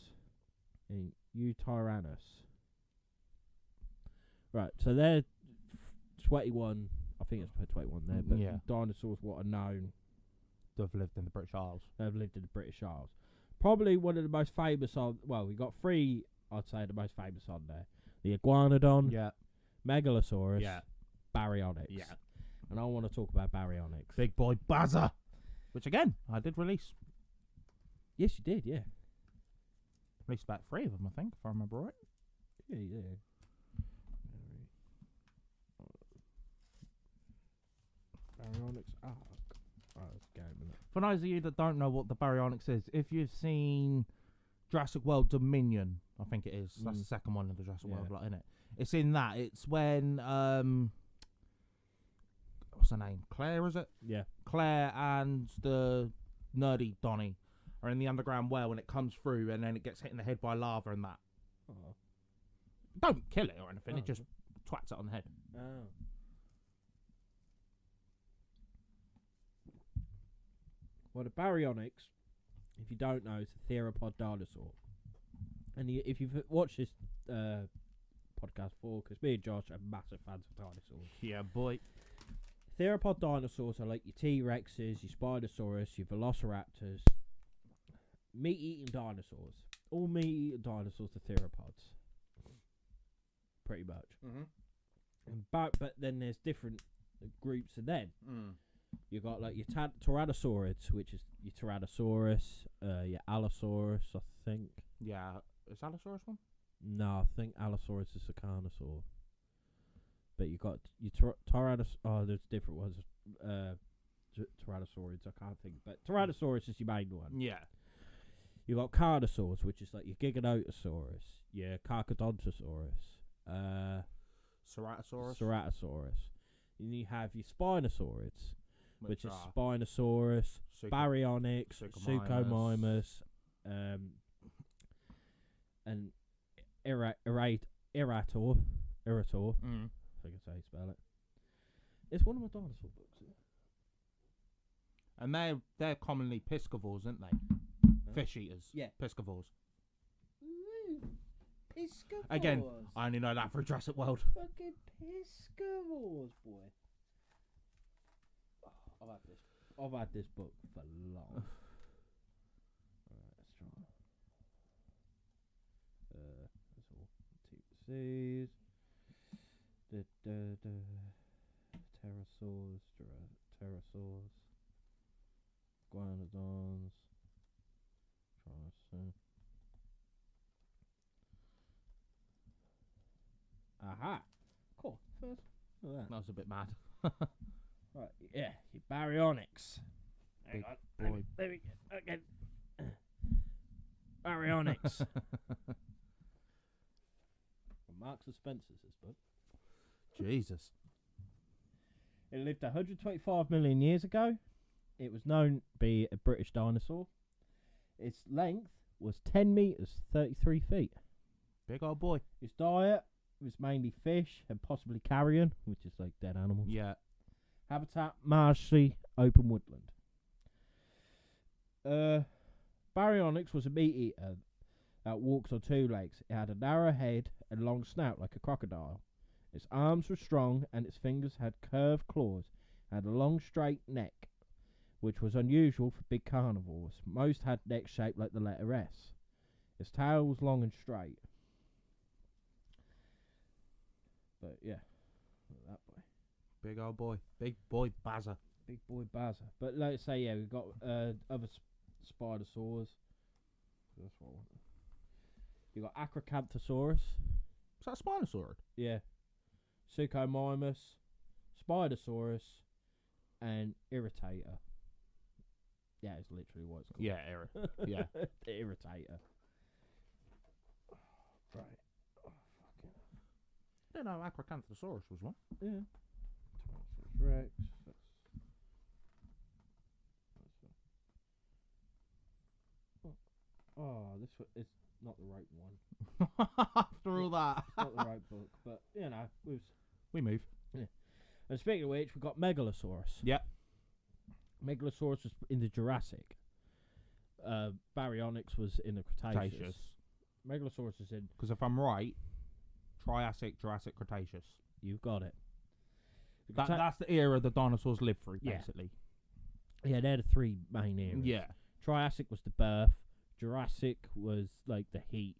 And Eutyrannus. Right, so they're 21. I think it's 21 there, but dinosaurs what are known to have lived in the British Isles. They've lived in the British Isles. Probably one of the most famous on. Well, we got 3. I'd say the most famous on there: the Iguanodon, Megalosaurus, Baryonyx. Yeah, and I want to talk about Baryonyx. Big boy Bazza, which again I did release. Yes, you did. Yeah, released about 3 of them, I think, if I remember right. Yeah. Baryonyx arc. Oh, it's a game, isn't it? For those of you that don't know what the Baryonyx is, if you've seen Jurassic World Dominion, I think it is. That's the second one of the Jurassic World, isn't it? It's in that. It's when what's her name? Claire, is it? Yeah. Claire and the nerdy Donnie are in the underground well, and it comes through, and then it gets hit in the head by lava and that. Oh. Don't kill it or anything. It just twats it on the head. Oh. Well, the Baryonyx if you don't know, it's a theropod dinosaur. And if you've watched this podcast before, because me and Josh are massive fans of dinosaurs. Yeah, boy. Theropod dinosaurs are like your T-Rexes, your Spinosaurus, your Velociraptors. Meat-eating dinosaurs. All meat-eating dinosaurs are theropods. Pretty much. Mm-hmm. But then there's different groups of them. You've got like your Tyrannosaurids, which is your Tyrannosaurus, your Allosaurus, I think. Yeah. Is Allosaurus one? No, I think Allosaurus is a carnosaur. But you got your Tyrannosaurus. Oh, there's different ones. Tyrannosaurids, I can't think. But Tyrannosaurus is your main one. Yeah. You got Carnosaurs, which is like your Giganotosaurus, your Carchodontosaurus, Ceratosaurus. And you have your Spinosaurids, which is Spinosaurus, Baryonyx, Suchomimus, and Irator. I think that's how you spell it. It's one of my dinosaur books. And they're commonly piscivores, aren't they? Fish eaters. Yeah. Piscivores. Piscivores. Again, I only know that for Jurassic World. Fucking piscivores, boy. Oh, I've had this book for long. Alright, let's try. That's all. TCs. Pterosaurs. Guanodons. Aha! Cool. First, look at That was a bit mad. Right, yeah, your Baryonyx. Big Hang boy. on. Let me get again. Baryonyx. Marks and Spencer's, this book. Jesus. It lived 125 million years ago. It was known to be a British dinosaur. Its length was 10 metres, 33 feet. Big old boy. Its diet was mainly fish and possibly carrion, which is like dead animals. Yeah. Habitat, marshy, open woodland. Baryonyx was a meat eater that walks on two legs. It had a narrow head and long snout like a crocodile. Its arms were strong and its fingers had curved claws and a long straight neck, which was unusual for big carnivores. Most had necks shaped like the letter S. Its tail was long and straight. But yeah, that boy. Big old boy. Big boy Bazza. Big boy Bazza. But let's say, yeah, we've got other Spinosaurs. That's what I want. You've got Acrocanthosaurus. Is that a Spinosaurus? Yeah. Suchomimus, Spinosaurus, and Irritator. Yeah, it's literally what it's called. Yeah, yeah. The Irritator. Right. Oh, fucking. I didn't know Acrocanthosaurus was one. Yeah. Rex. Oh, this is not the right one. After all that. It's not the right book, but, you know, we move. Yeah. And speaking of which, we've got Megalosaurus. Yep. Megalosaurus was in the Jurassic. Baryonyx was in the Cretaceous. Megalosaurus is in... Because if I'm right, Triassic, Jurassic, Cretaceous. You've got it. That's the era the dinosaurs lived through, basically. Yeah, they're the three main eras. Yeah. Triassic was the birth. Jurassic was like the heat.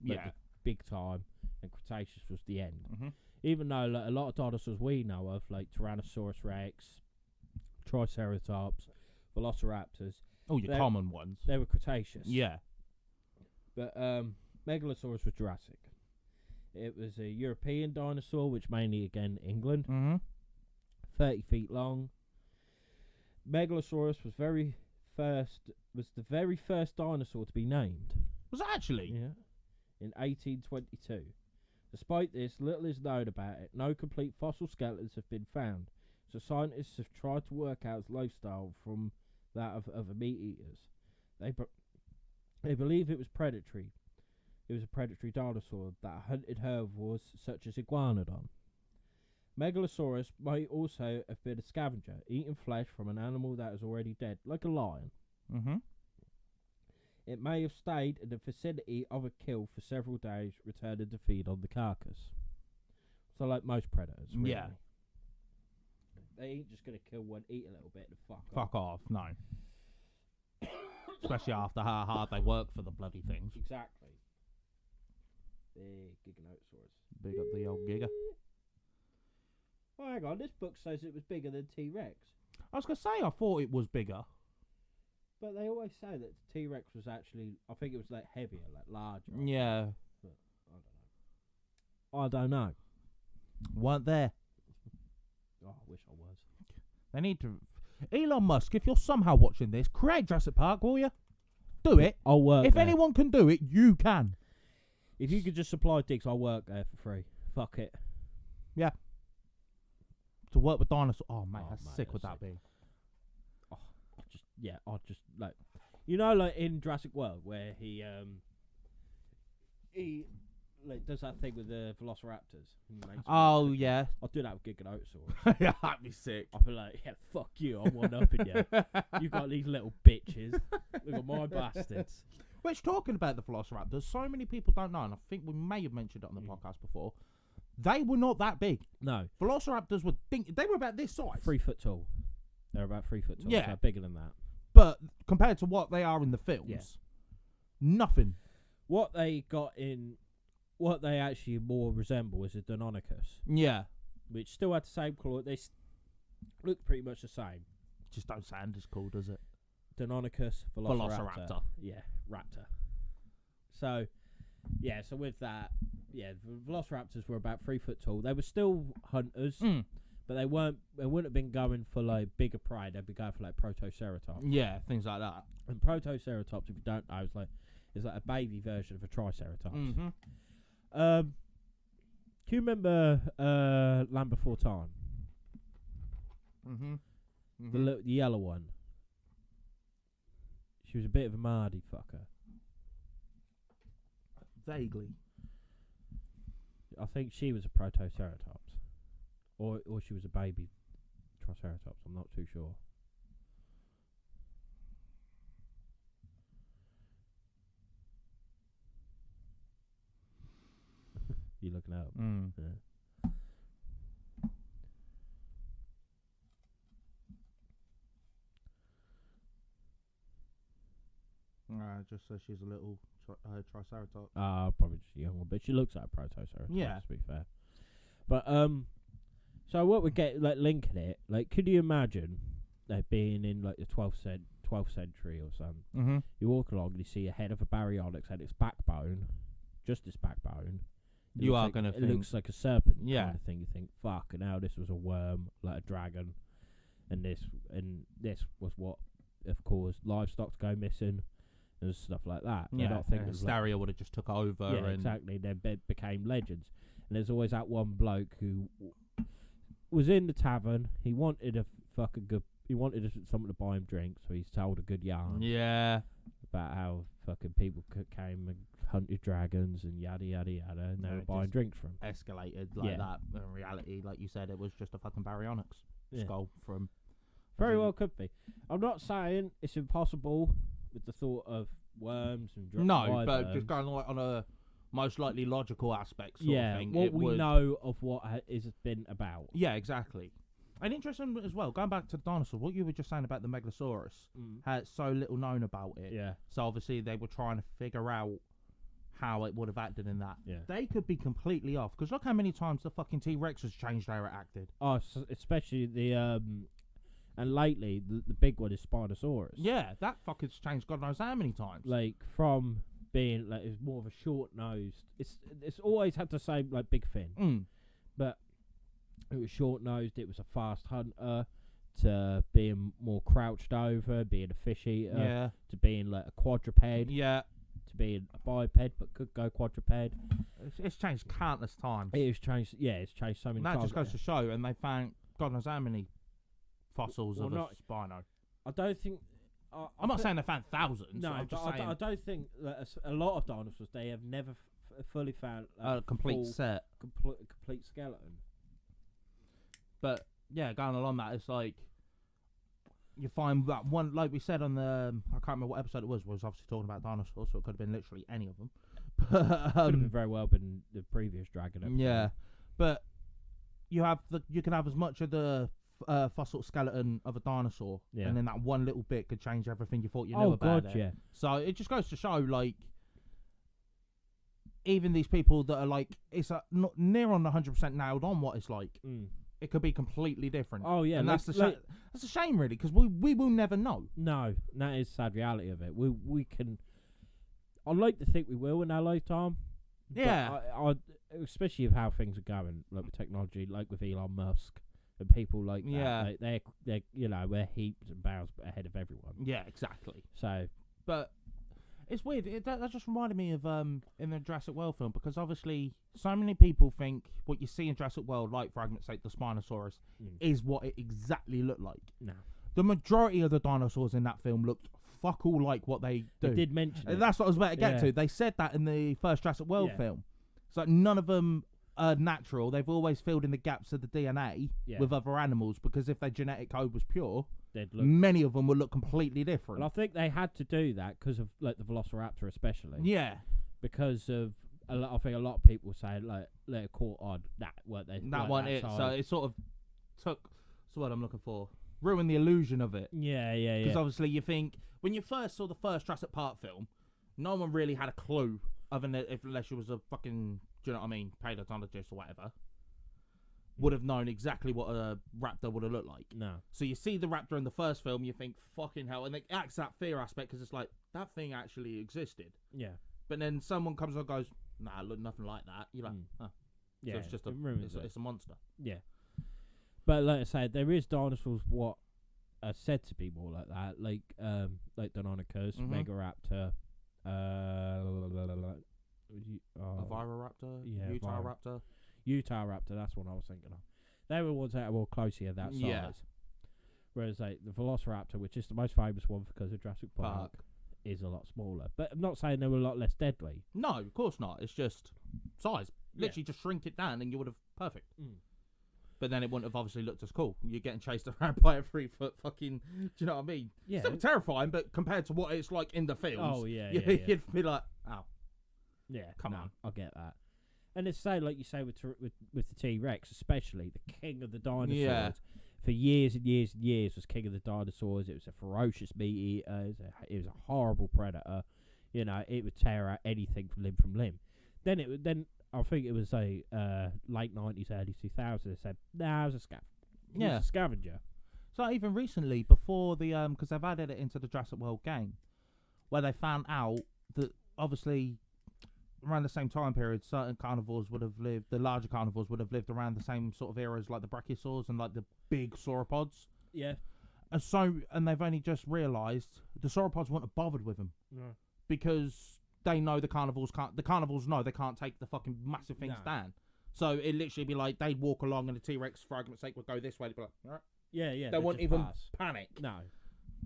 Like the big time. And Cretaceous was the end. Mm-hmm. Even though like, a lot of dinosaurs we know of, like Tyrannosaurus Rex, Triceratops, Velociraptors. Oh, your common ones. They were Cretaceous. Yeah. But Megalosaurus was Jurassic. It was a European dinosaur, which mainly, again, England. Mm-hmm. 30 feet long. Megalosaurus was the very first dinosaur to be named. Was it actually? Yeah. In 1822. Despite this, little is known about it. No complete fossil skeletons have been found. So scientists have tried to work out its lifestyle from that of other meat eaters. They believe it was predatory. It was a predatory dinosaur that hunted herbivores such as iguanodon. Megalosaurus might also have been a scavenger, eating flesh from an animal that is already dead, like a lion. Mm-hmm. It may have stayed in the vicinity of a kill for several days, returning to feed on the carcass. So like most predators, really. Yeah. They ain't just going to kill one, eat a little bit, and fuck off. No. Especially after how hard they work for the bloody things. Exactly. Big Giganotosaurus. Big up the old Giga. Oh, hang on. This book says it was bigger than T-Rex. I was going to say, I thought it was bigger. But they always say that T-Rex was actually, I think it was like heavier, like larger. Yeah. But I don't know. Weren't there. Oh, I wish I was. They need to... Elon Musk, if you're somehow watching this, create Jurassic Park, will you? Do it. I'll work If there. anyone can do it, you can. If you could just supply digs, I'll work there for free. Fuck it. Yeah. To work with dinosaurs. Oh, mate, how sick would that be? Oh, I'll just, like... You know, like, in Jurassic World, where he like, does that thing with the velociraptors. Oh, yeah. I'll do that with Giganotosaurus. Yeah, that'd be sick. I'll be like, yeah, fuck you, I'm one-upping you. You got these little bitches. Look at my bastards. Which, talking about the velociraptors, so many people don't know, and I think we may have mentioned it on the podcast before, they were not that big. No. Velociraptors were, they were about this size. 3 foot tall. They're about 3 foot tall, yeah. so bigger than that. But compared to what they are in the films, nothing. What they actually more resemble is a Deinonychus. Yeah. Which still had the same claw. They look pretty much the same. Just don't sound as cool, does it? Deinonychus Velociraptor. Yeah, raptor. So, yeah, so with that, yeah, the Velociraptors were about 3 foot tall. They were still hunters, but they wouldn't have been going for like bigger prey. They'd be going for like Protoceratops. Yeah, things like that. And Protoceratops, if you don't know, is like a baby version of a Triceratops. Mm-hmm. Do you remember Land Before Time? Mm-hmm. The yellow one. She was a bit of a mardy fucker. Vaguely. I think she was a Protoceratops. Or she was a baby Triceratops. I'm not too sure. You looking up? Yeah. Just so she's a little Triceratops. Probably just a young one, but she looks like a Protoceratops. Yeah, to be fair. But so what we get, like, linking it, like, could you imagine like being in like the 12th century or something? Mm-hmm. You walk along and you see a head of a baryonyx and its backbone, just its backbone. It looks like a serpent, yeah, kind of thing. You think, fuck, and now this was a worm, like a dragon, and this was what, of course, livestock to go missing and stuff like that. Yeah, hysteria would have just took over. Yeah, exactly. Then became legends. And there's always that one bloke who was in the tavern. He wanted something to buy him drinks, so he's told a good yarn. Yeah. About how fucking people came and hunted dragons and yada yada yada, and they were buying drinks from. Escalated like that. In reality, like you said, it was just a fucking baryonyx skull from. Very well could be. I'm not saying it's impossible with the thought of worms and dragons. No, but just going like on a most likely logical aspect sort of thing. What we know of what has been about. Yeah, exactly. And interesting as well, going back to the dinosaurs, what you were just saying about the Megalosaurus, had so little known about it. Yeah. So obviously they were trying to figure out how it would have acted in that. Yeah. They could be completely off, because look how many times the fucking T-Rex has changed how it acted. Oh, especially the and lately the big one is Spinosaurus. Yeah, that fucker's changed God knows how many times. Like from being like it's more of a short nosed. It's always had the same like big fin, but it was short nosed. It was a fast hunter. To being more crouched over, being a fish eater, to being like a quadruped, to being a biped but could go quadruped. It's changed countless times. It has changed. Yeah, it's changed so many times. That just goes to show, and they found God knows how many fossils of a Spino. I don't think. I'm not saying they found thousands. No, I'm just saying I don't think that a lot of dinosaurs they have never fully found a complete skeleton. But yeah, going along that, it's like you find that one, like we said on the, I can't remember what episode it was obviously talking about dinosaurs, so it could have been literally any of them. But, could have been very well been the previous dragon episode. Yeah, but you can have as much of the fossil skeleton of a dinosaur, and then that one little bit could change everything you thought you knew about it. Yeah. So it just goes to show, like, even these people that are like, it's not near on 100% nailed on what it's like. It could be completely different. Oh yeah, and that's a shame, really, because we will never know. No, that is the sad reality of it. We can. I'd like to think we will in our lifetime. Yeah, I especially of how things are going, like with technology, like with Elon Musk and people like that. Yeah, like they're we're heaps and bounds ahead of everyone. Yeah, exactly. So, but. It's weird. That just reminded me of in the Jurassic World film, because obviously so many people think what you see in Jurassic World, like for argument's sake, the Spinosaurus, is what it exactly looked like. No, the majority of the dinosaurs in that film looked fuck all like what they do. They did mention it. That's what I was about to get to. They said that in the first Jurassic World film. So none of them are natural. They've always filled in the gaps of the DNA with other animals, because if their genetic code was pure, many of them would look completely different. And I think they had to do that because of like the Velociraptor, especially. Yeah, because of I think a lot of people say like they're caught on that weren't they? That one it. So it sort of took. That's what I'm looking for. Ruined the illusion of it. Yeah. Because obviously you think when you first saw the first Jurassic Park film, no one really had a clue, other than unless you was a fucking, do you know what I mean, paleontologist or whatever, would have known exactly what a raptor would have looked like. No. So you see the raptor in the first film, you think, fucking hell. And it acts that fear aspect, because it's like, that thing actually existed. Yeah. But then someone comes and goes, nah, look, nothing like that. You're like, huh. Yeah. So it's just it's a monster. Yeah. But like I said, there is dinosaurs what are said to be more like that, like Deinonychus, Megaraptor, Oviraptor, Utahraptor. Utahraptor, that's what I was thinking of. They were ones that are more closely at that size. Yeah. Whereas like the Velociraptor, which is the most famous one because of Jurassic Park, is a lot smaller. But I'm not saying they were a lot less deadly. No, of course not. It's just size. Literally just shrink it down and you would have perfect. But then it wouldn't have obviously looked as cool. You're getting chased around by a 3-foot fucking, do you know what I mean? Yeah. Still terrifying, but compared to what it's like in the films, you'd be like, oh. Yeah, come on. I get that. And it's so, like you say, with the T-Rex, especially, the king of the dinosaurs. Yeah. For years and years and years was king of the dinosaurs. It was a ferocious meat eater. It was a horrible predator. You know, it would tear out anything from limb. Then I think it was late 90s, early 2000s. They said, nah, it was a scavenger. So even recently, before the because they've added it into the Jurassic World game, where they found out that obviously around the same time period, certain carnivores would have lived. The larger carnivores would have lived around the same sort of eras, like the brachiosaurs and like the big sauropods. Yeah. And they've only just realised the sauropods wouldn't have bothered with them. No. Because they know the carnivores can't. The carnivores know they can't take the fucking massive things down. So it literally be like they'd walk along and the T-Rex, for argument's sake, would go this way. They'd be like, all right. Yeah. They wouldn't even panic. No.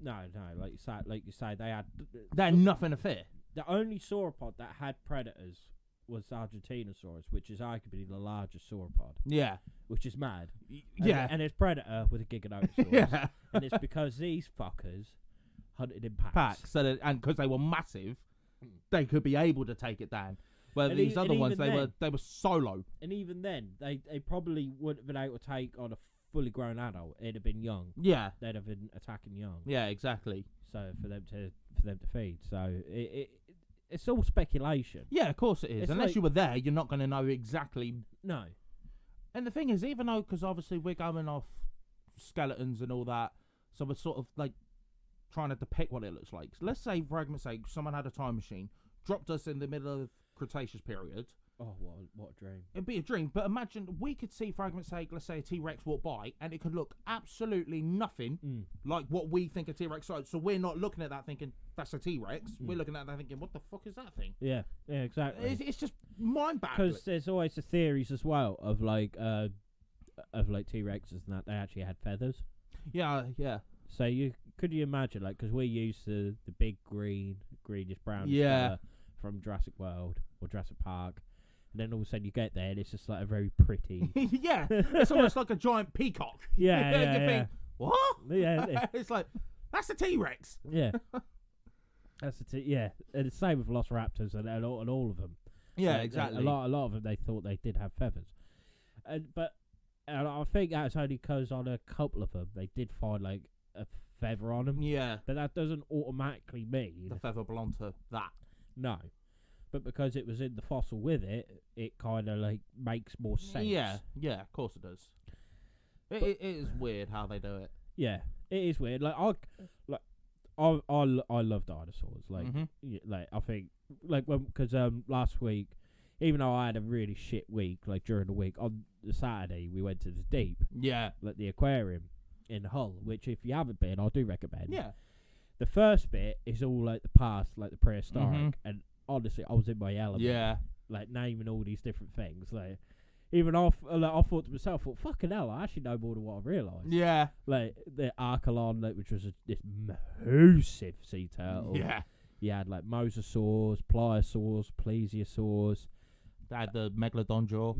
Like you say, they had nothing to fear. The only sauropod that had predators was Argentinosaurus, which is arguably the largest sauropod. Yeah. Which is mad. Yeah. And its predator was a Giganotosaurus. Yeah. And it's because these fuckers hunted in packs. So and because they were massive, they could be able to take it down. Where these other ones, they were solo. And even then, they probably wouldn't have been able to take on a fully grown adult. It'd have been young. Yeah. They'd have been attacking young. Yeah, exactly. So for them to feed. So it's all speculation. Yeah, of course it is. It's Unless you were there, you're not going to know exactly. No. And the thing is, even though, because obviously we're going off skeletons and all that, so we're sort of like trying to depict what it looks like. So let's say, for argument's sake, someone had a time machine, dropped us in the middle of Cretaceous period. Oh, what a dream. It'd be a dream, but imagine we could see, for argument's sake, let's say a T-Rex walk by, and it could look absolutely nothing like what we think a T-Rex is. So we're not looking at that thinking, that's a T-Rex. We're looking at that thinking, what the fuck is that thing? Yeah, exactly. It's just mind-boggling. Because there's always the theories as well of like T-Rexes and that they actually had feathers. Yeah. So could you imagine, like, because we're used to the big greenish brownish colour from Jurassic World or Jurassic Park. And then all of a sudden you get there and it's just like a very pretty... Yeah, it's almost like a giant peacock. Yeah, you think, What? Yeah. It's like, that's the T-Rex. Yeah. Yeah. And the same with Velociraptors and all of them. Yeah, exactly. A lot of them, they thought they did have feathers. But I think that's only because on a couple of them, they did find, like, a feather on them. Yeah. But that doesn't automatically mean... the feather belonged to that. No. But because it was in the fossil with it, it kind of, like, makes more sense. Yeah, of course it does. It is weird how they do it. Yeah, it is weird. Like, I love dinosaurs. Like, I think, like, because last week, even though I had a really shit week, like, during the week, on the Saturday, we went to the Deep. Yeah. Like, the aquarium in Hull, which, if you haven't been, I do recommend. Yeah. The first bit is all, like, the past, like, the prehistoric, and honestly, I was in my element. Yeah. Like, naming all these different things. Like, even I thought to myself, fucking hell, I actually know more than what I realised. Yeah. Like, the Archelon, like, which was this massive sea turtle. Yeah. You had, like, mosasaurs, pliosaurs, plesiosaurs. They had the megalodon jaw.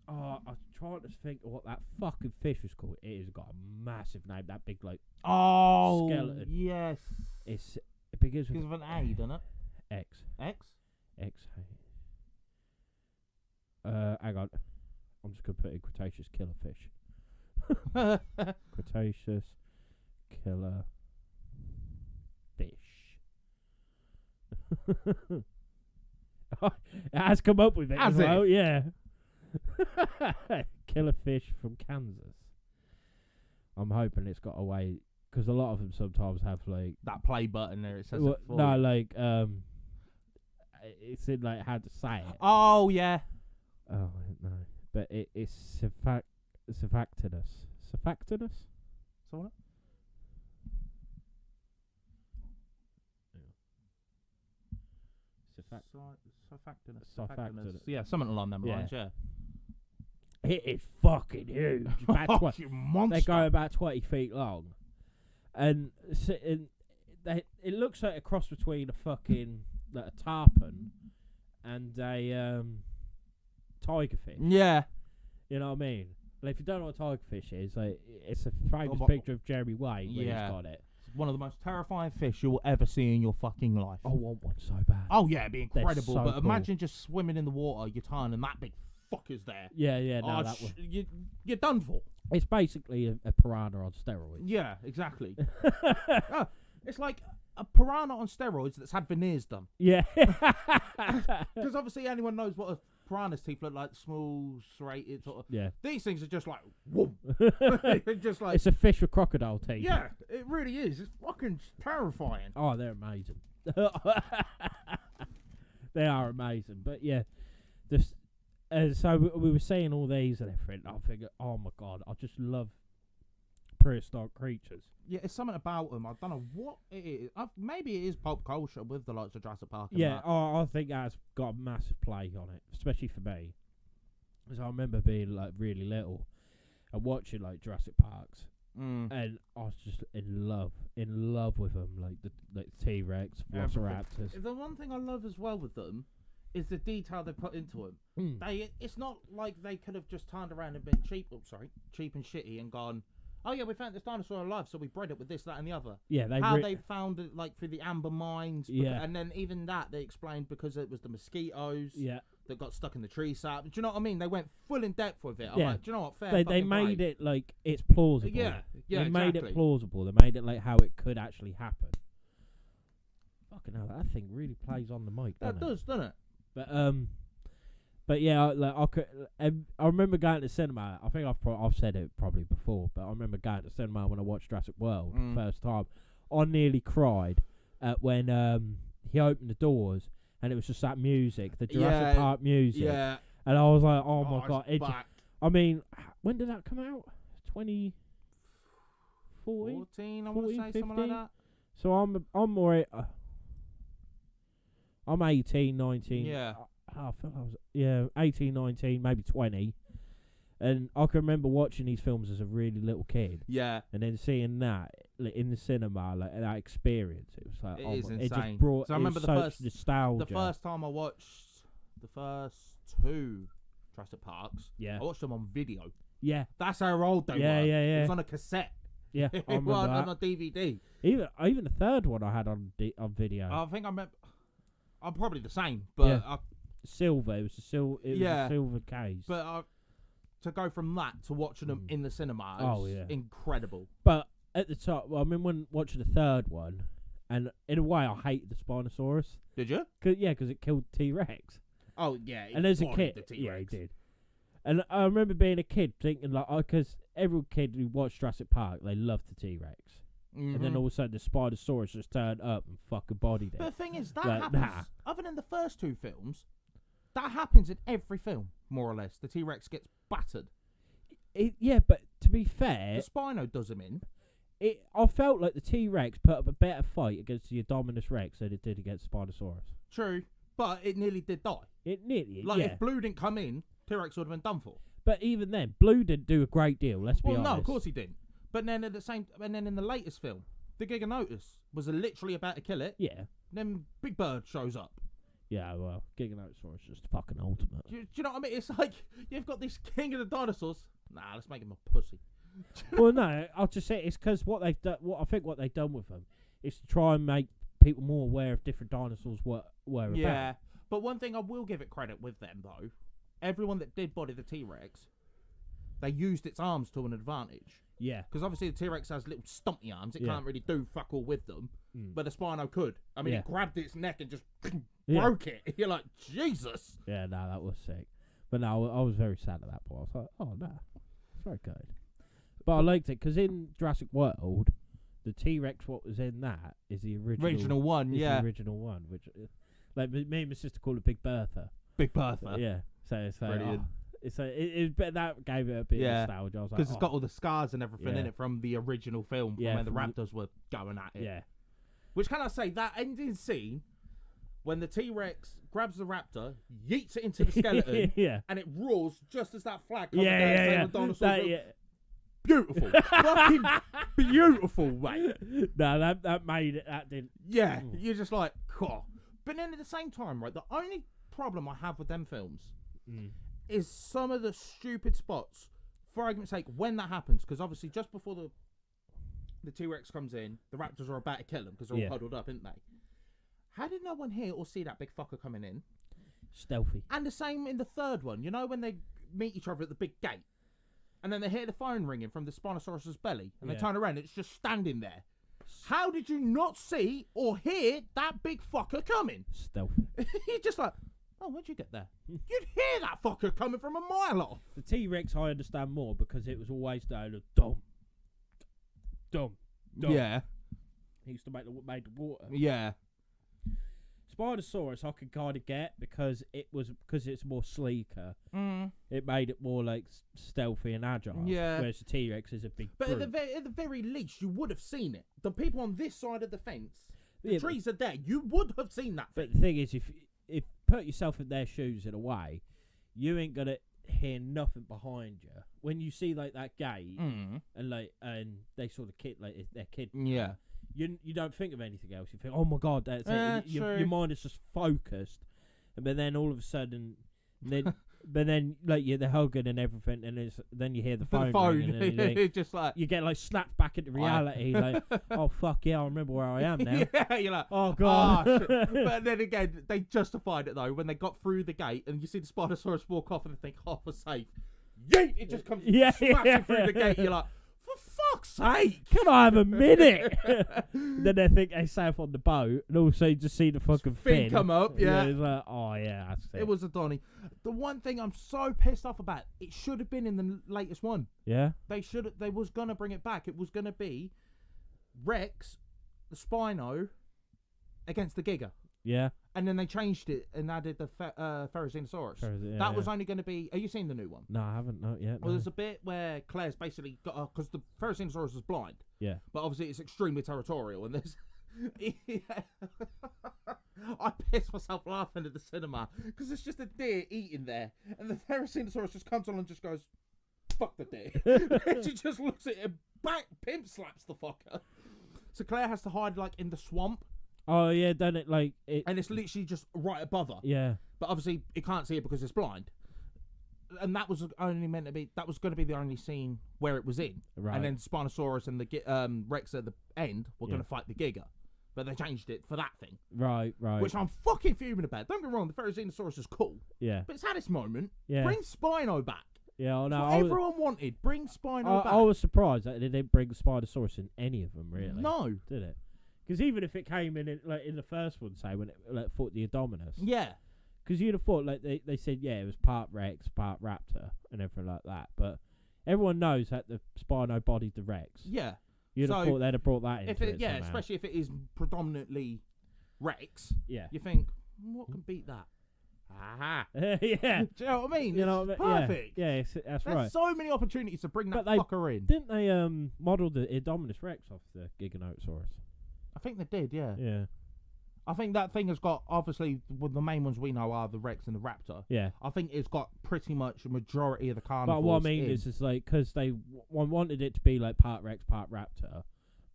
I'm trying to think of what that fucking fish was called. It has got a massive name, that big, like, skeleton. Yes. It begins with an A, doesn't it? X. X? Hang on. I'm just going to put in Cretaceous killer fish. Cretaceous killer fish. It has come up with it as well, yeah. Killer fish from Kansas. I'm hoping it's got a way, because a lot of them sometimes have, like, that play button there. It says no, like, it's in, like, how to say it. Oh, yeah. Oh, no. But it's Cephactinus. Cephactinus? So what? Cephactinus. Yeah, something along them lines, yeah. It is fucking huge. Monster. They go about 20 feet long. And it looks like a cross between a fucking, like, a tarpon and a tiger fish. Yeah. You know what I mean? Like, if you don't know what a tiger fish is, like, it's a famous picture of Jeremy Wayne when he's got it. It's one of the most terrifying fish you'll ever see in your fucking life. I want one so bad. Oh, yeah, it'd be incredible. So but cool. Imagine just swimming in the water, your tongue, and that big fucker's there. Yeah, no, that one. You're done for. It's basically a piranha on steroids. Yeah, exactly. It's like a piranha on steroids that's had veneers done. Yeah. Because obviously anyone knows what a piranha's teeth look like, small, serrated sort of. Yeah. These things are just like, whoom. Just like, it's a fish with crocodile teeth. Yeah, it really is. It's fucking terrifying. Oh, they're amazing. They are amazing. But yeah, just so we were seeing all these and everything. I figured, oh my god, I just love prehistoric creatures. Yeah, it's something about them. I don't know what it is. Maybe it is pop culture with the likes of Jurassic Park. And yeah, I think that's got a massive play on it, especially for me. Because I remember being, like, really little and watching, like, Jurassic Parks. And I was just in love with them, like the T-Rex, Velociraptors. The one thing I love as well with them is the detail they put into them. It's not like they could have just turned around and been cheap and shitty and gone, oh yeah, we found this dinosaur alive, so we bred it with this, that, and the other. Yeah, they found it, like, through the amber mines. Yeah, and then even that they explained because it was the mosquitoes. Yeah. That got stuck in the tree sap. Do you know what I mean? They went full in depth with it. I'm yeah. like, do you know what? They made it like it's plausible. Yeah, they made it plausible. They made it like how it could actually happen. Fucking hell, that thing really plays on the mic. Doesn't it? But yeah, like I remember going to the cinema. I think I've said it probably before, but I remember going to the cinema when I watched Jurassic World the first time. I nearly cried when he opened the doors. And it was just that music, the Jurassic Park music. Yeah. And I was like, oh my god. I mean, when did that come out? 2014? 14, I want to say 15? Something like that. So I'm more... I'm 18, 19. Yeah. I felt I was... 18, 19, maybe 20. And I can remember watching these films as a really little kid. Yeah. And then seeing that in the cinema, like that experience, it was like, it is insane. It just brought. So I remember the first nostalgia. The first time I watched the first two Jurassic Parks. Yeah. I watched them on video. Yeah. That's how old they were. Yeah. It was on a cassette. Yeah, I remember that. On a DVD. Even the third one I had on video. I think I'm probably the same, but silver. It was a silver case. But to go from that to watching them in the cinema is incredible. But at the top, when watching the third one, and in a way I hated the Spinosaurus. Did you? Because it killed T-Rex. Oh yeah, and as a kid, he did. And I remember being a kid thinking because every kid who watched Jurassic Park, they loved the T-Rex. And then all of a sudden the Spinosaurus just turned up and fucking bodied it. But the thing is, that happens, other than the first two films, that happens in every film, more or less. The T-Rex gets battered. But to be fair... The Spino does him in. I felt like the T-Rex put up a better fight against the Indominus Rex than it did against Spinosaurus. True, but it nearly did die. If Blue didn't come in, T-Rex would have been done for. But even then, Blue didn't do a great deal, let's be honest. No, of course he didn't. But then in the latest film, the Giganotus was literally about to kill it. Yeah. Then Big Bird shows up. Yeah, well, Giganotosaurus is just fucking ultimate. Do you know what I mean? It's like, you've got this king of the dinosaurs. Nah, let's make him a pussy. Well, no, I'll just say it's because what they've done with them is to try and make people more aware of different dinosaurs were about. Yeah, but one thing I will give it credit with them, though, everyone that did body the T-Rex, they used its arms to an advantage. Yeah. Because obviously the T-Rex has little stumpy arms. It can't really do fuck all with them. But the Spino could. I mean, it grabbed its neck and just broke it. You're like, Jesus. Yeah, no, that was sick. But no, I was very sad at that point. I was like, oh, no. It's very good. But I liked it because in Jurassic World, the T-Rex, what was in that, is the original one. The original one, which, like, me and my sister call it Big Bertha. Big Bertha. Yeah. So brilliant. That gave it a bit of nostalgia. I was like, because it's got all the scars and everything in it from the original film, from when the raptors were going at it. Yeah. Which, can I say, that ending scene when the T-Rex grabs the raptor, yeets it into the skeleton, and it roars just as that flag comes down. The dinosaurs beautiful. Fucking beautiful, mate. No, that made it. That didn't. Yeah, you're just like, cool. But then at the same time, right, the only problem I have with them films is some of the stupid spots. For argument's sake, when that happens, because obviously just before the T-Rex comes in, the raptors are about to kill them because they're all huddled up, aren't they? How did no one hear or see that big fucker coming in? Stealthy. And the same in the third one. You know when they meet each other at the big gate? And then they hear the phone ringing from the Spinosaurus's belly. And they turn around and it's just standing there. How did you not see or hear that big fucker coming? Stealthy. You're just like, oh, where'd you get there? You'd hear that fucker coming from a mile off. The T-Rex I understand more because it was always down dum. Yeah. He used to make the water. Yeah. Spinosaurus I could kind of get because it's more sleeker. It made it more like stealthy and agile. Yeah. Whereas the T-Rex is a big But brute. at the very least, you would have seen it. The people on this side of the fence, the trees are there. You would have seen that. But the thing is, if put yourself in their shoes in a way, you ain't gonna hear nothing behind you when you see like that gate and they sort of kid like their kid. Yeah. You don't think of anything else. You think, oh my god, that's it. Your mind is just focused, but then all of a sudden, but then like they're hugging and everything, and then you hear the phone ringing, and it's just like you get like snapped back into reality. Like, oh fuck yeah, I remember where I am now. Yeah, you're like, oh god. But then again, they justified it though when they got through the gate and you see the Spinosaurus walk off and they think, oh, we're safe. Yeet! It just comes smashing through the gate. You're like, for fuck's sake, can I have a minute? Then they think they safe on the boat, and also you just see the fucking fin come up. Yeah, it's like, oh yeah, that's it. It was a Donnie. The one thing I'm so pissed off about, it should have been in the latest one. Yeah, they was gonna bring it back. It was gonna be Rex, the Spino, against the Giga. Yeah. And then they changed it and added the Therizinosaurus. That was only going to be... Have you seen the new one? No, I haven't. Not yet. Well, there's a bit where Claire's basically got... Because the Therizinosaurus is blind. Yeah. But obviously it's extremely territorial. And there's... I pissed myself laughing at the cinema. Because it's just a deer eating there. And the Therizinosaurus just comes on and just goes, fuck the deer. She just looks at it, back, pimp slaps the fucker. So Claire has to hide like in the swamp. Oh yeah, done it like it, and it's literally just right above her. Yeah, but obviously it can't see it because it's blind. and that was only meant to be. That was going to be the only scene where it was in. Right. And then Spinosaurus and the Rex at the end were going to fight the Giga, but they changed it for that thing. Right. Which I'm fucking fuming about. Don't be wrong, the Therizinosaurus is cool. Yeah. But it's had its moment. Yeah. Bring Spino back. Yeah, I know. What everyone wanted. Bring Spino back. I was surprised that they didn't bring the Spinosaurus in any of them, really. No. Did it? Because even if it came in the first one, say, when it fought the Indominus. Yeah. Because you'd have thought, they said, it was part Rex, part Raptor, and everything like that. But everyone knows that the Spino bodied the Rex. Yeah. You'd have thought they'd have brought that into it somehow. Especially if it is predominantly Rex. Yeah. You think, what can beat that? Aha. Yeah. Do you know what I mean? Perfect. Yeah, that's right. There's so many opportunities to bring that fucker in. Didn't they model the Indominus Rex off the Giganotosaurus? I think they did, yeah. Yeah. I think that thing has got, obviously, the main ones we know are the Rex and the Raptor. Yeah. I think it's got pretty much a majority of the carnivores. But what I mean is like, because they wanted it to be like part Rex, part Raptor,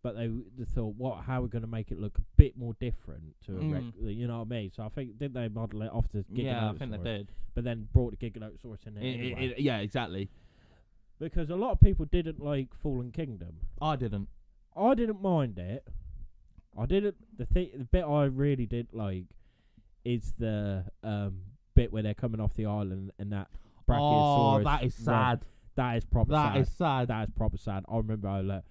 but they thought, how are we going to make it look a bit more different to a Rex? You know what I mean? So I think, did they model it off the Giganotosaurus? Yeah, I think they did. But then brought the Giganotosaurus in there anyway. Yeah, exactly. Because a lot of people didn't like Fallen Kingdom. I didn't mind it. I didn't. The bit I really did like is the bit where they're coming off the island and that Brachiosaurus. Oh, that is sad. That is proper sad. That is sad. That is proper sad. I remember I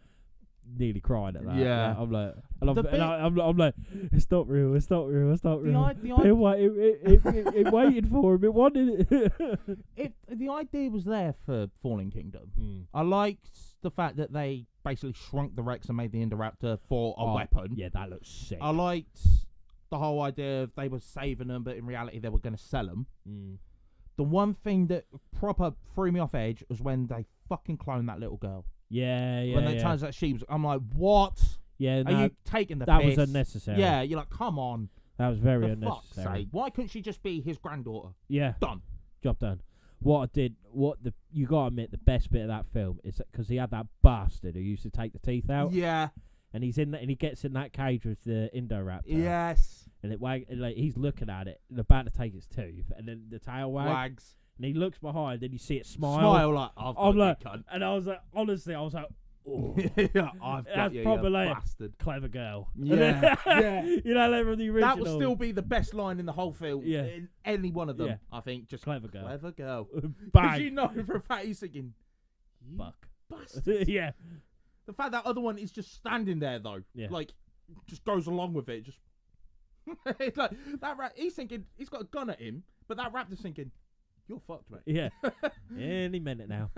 nearly crying at that. Yeah. I'm like, I'm like, it's not real. It's not real. It's not real. It waited for him. It wanted it. The idea was there for Fallen Kingdom. I liked the fact that they basically shrunk the Rex and made the Indoraptor for a weapon. Yeah, that looks sick. I liked the whole idea of they were saving them, but in reality they were going to sell them. The one thing that proper threw me off edge was when they fucking cloned that little girl. Yeah. When they turns out she was, I'm like, what? Yeah, are you taking the piss? That was unnecessary. Yeah, you're like, come on. That was very unnecessary. Fuck's sake. Why couldn't she just be his granddaughter? Yeah. Done. Job done. You gotta admit, the best bit of that film is because he had that bastard who used to take the teeth out. Yeah. And he's in and he gets in that cage with the Indoraptor. Yes. And he's looking at it and about to take his tooth, and then the tail wags. And he looks behind, and you see it smile. Like, I'm like, and I was like, honestly, oh. Yeah, I've got you, probably you bastard. Clever girl. Yeah, yeah. You know, like from the original. That will still be the best line in the whole film. Yeah. In any one of them, I think. Just clever girl. Clever girl. Bang. Because you know for a fact he's thinking, fuck. Bastard. Yeah. The fact that other one is just standing there, though. Yeah. Like, just goes along with it. Just it's like, that he's thinking, he's got a gun at him, but that raptor's thinking, you're fucked, mate. Yeah. Any minute now.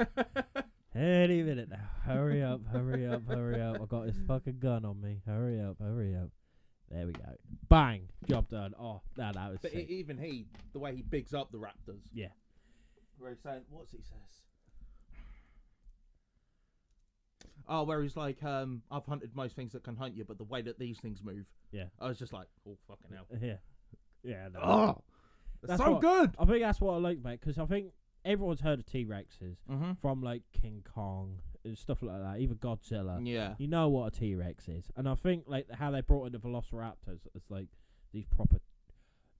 Any minute now. Hurry up. I got this fucking gun on me. Hurry up. There we go. Bang. Job done. Oh, that was But sick. even the way he bigs up the raptors. Yeah. Where he's saying, what's he says? Oh, where he's like, I've hunted most things that can hunt you, but the way that these things move. Yeah. I was just like, oh, fucking hell. Yeah. Yeah. No. Oh, that's so good. I think that's what I like about it, because I think everyone's heard of T-Rexes from like King Kong and stuff like that, even Godzilla. Yeah. You know what a T-Rex is. And I think like how they brought in the Velociraptors, it's like these proper,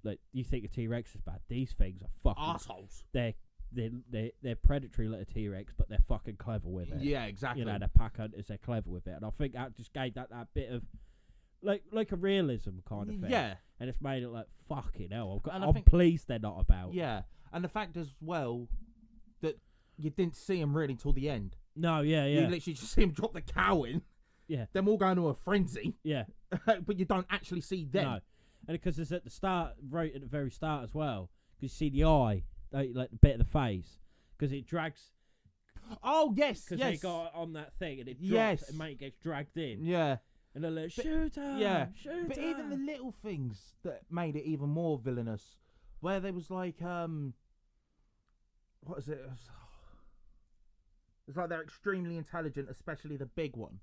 like, you think a T-Rex is bad. These things are fucking assholes. They're predatory like a T-Rex, but they're fucking clever with it. Yeah, exactly. You know, they're pack hunters, they're clever with it. And I think that just gave that bit of like a realism kind of thing. Yeah. And it's made it like, fucking hell. I'm pleased they're not about. Yeah. And the fact as well that you didn't see him really till the end. No, yeah. You literally just see him drop the cow in. Yeah. Them all going to a frenzy. Yeah. But you don't actually see them. No. And because it's at the start, right at the very start as well. Because you see the eye, like the bit of the face. Because it drags. Oh, yes, Because they got on that thing and it drops and mate gets dragged in. Yeah. And they're like, shoot her! Yeah. Shoot but her! even the little things that made it even more villainous, where there was like, what is it? It's like they're extremely intelligent, especially the big one.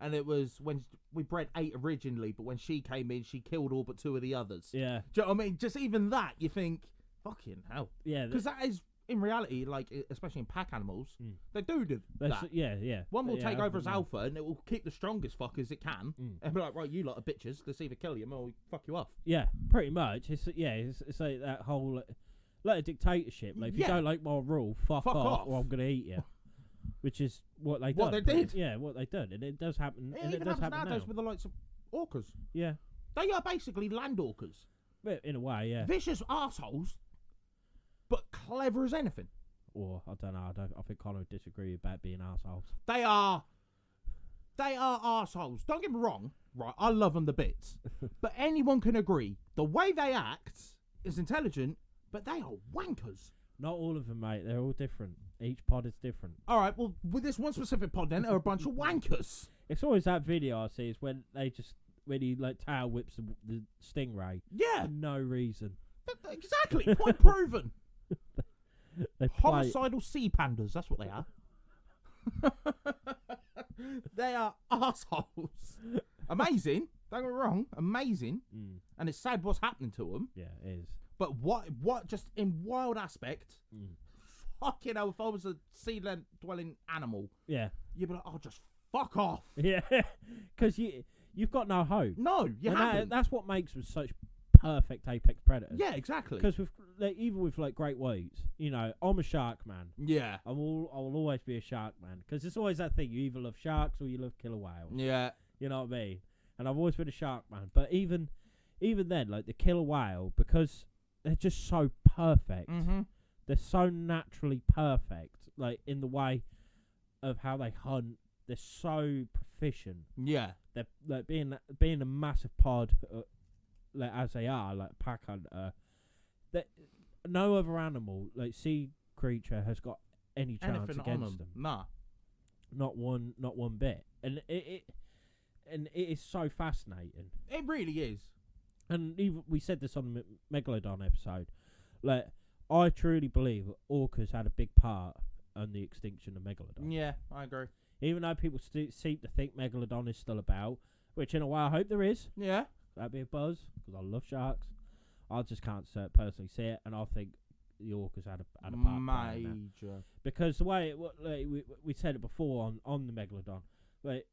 And it was when we bred 8 originally, but when she came in, she killed all but 2 of the others. Yeah. Do you know what I mean? Just even that, you think, fucking hell. Yeah. Because that is, in reality, like, especially in pack animals, they do that. Yeah. One will take over as alpha, and it will keep the strongest fuckers it can, and be like, right, you lot are bitches. Let's either kill you or fuck you off. Yeah, pretty much. It's like that whole, like a dictatorship. Like if you don't like my rule, fuck off, or I'm gonna eat you. Which is what they did. What they did? Yeah, what they did, and it does happen. And it does happen nowadays now. with the likes of orcas. Yeah, they are basically land orcas. But in a way, yeah. Vicious assholes, but clever as anything. Or I don't know. I think Connor would disagree about being assholes. They are assholes. Don't get me wrong. Right, I love them to bits, but anyone can agree the way they act is intelligent, but they are wankers. Not all of them, mate. They're all different. Each pod is different. All right, well, with this one specific pod, then, are a bunch of wankers. It's always that video I see is when he like tail whips the stingray. Yeah, for no reason. Exactly. Point proven. They homicidal sea pandas. That's what they are. They are assholes. Amazing. Don't get me wrong. Amazing. And it's sad what's happening to them. Yeah, it is. But what just in wild aspect, fucking hell, if I was a sea-land dwelling animal, yeah, you'd be like, oh, just fuck off. Yeah, because you've got no hope. No, you haven't. That's what makes them such perfect apex predators. Yeah, exactly. Because even with like great whites, I'm a shark man. Yeah, I will always be a shark man because it's always that thing. You either love sharks or you love killer whales. Yeah, you know what I mean. And I've always been a shark man. But even then, like the killer whale, because they're just so perfect. Mm-hmm. They're so naturally perfect, like in the way of how they hunt. They're so proficient. Yeah, they're like being a massive pod. Like as they are, like pack hunter, that no other animal, like sea creature, has got any chance against them. Nah, not one bit. And it is so fascinating. It really is. And even we said this on the Megalodon episode. Like I truly believe that orcas had a big part in the extinction of Megalodon. Yeah, I agree. Even though people seem to think Megalodon is still about, which in a way I hope there is. Yeah. That'd be a buzz, because I love sharks. I just can't personally see it, and I think the orcas had a part major. Because the way we said it before on the Megalodon, like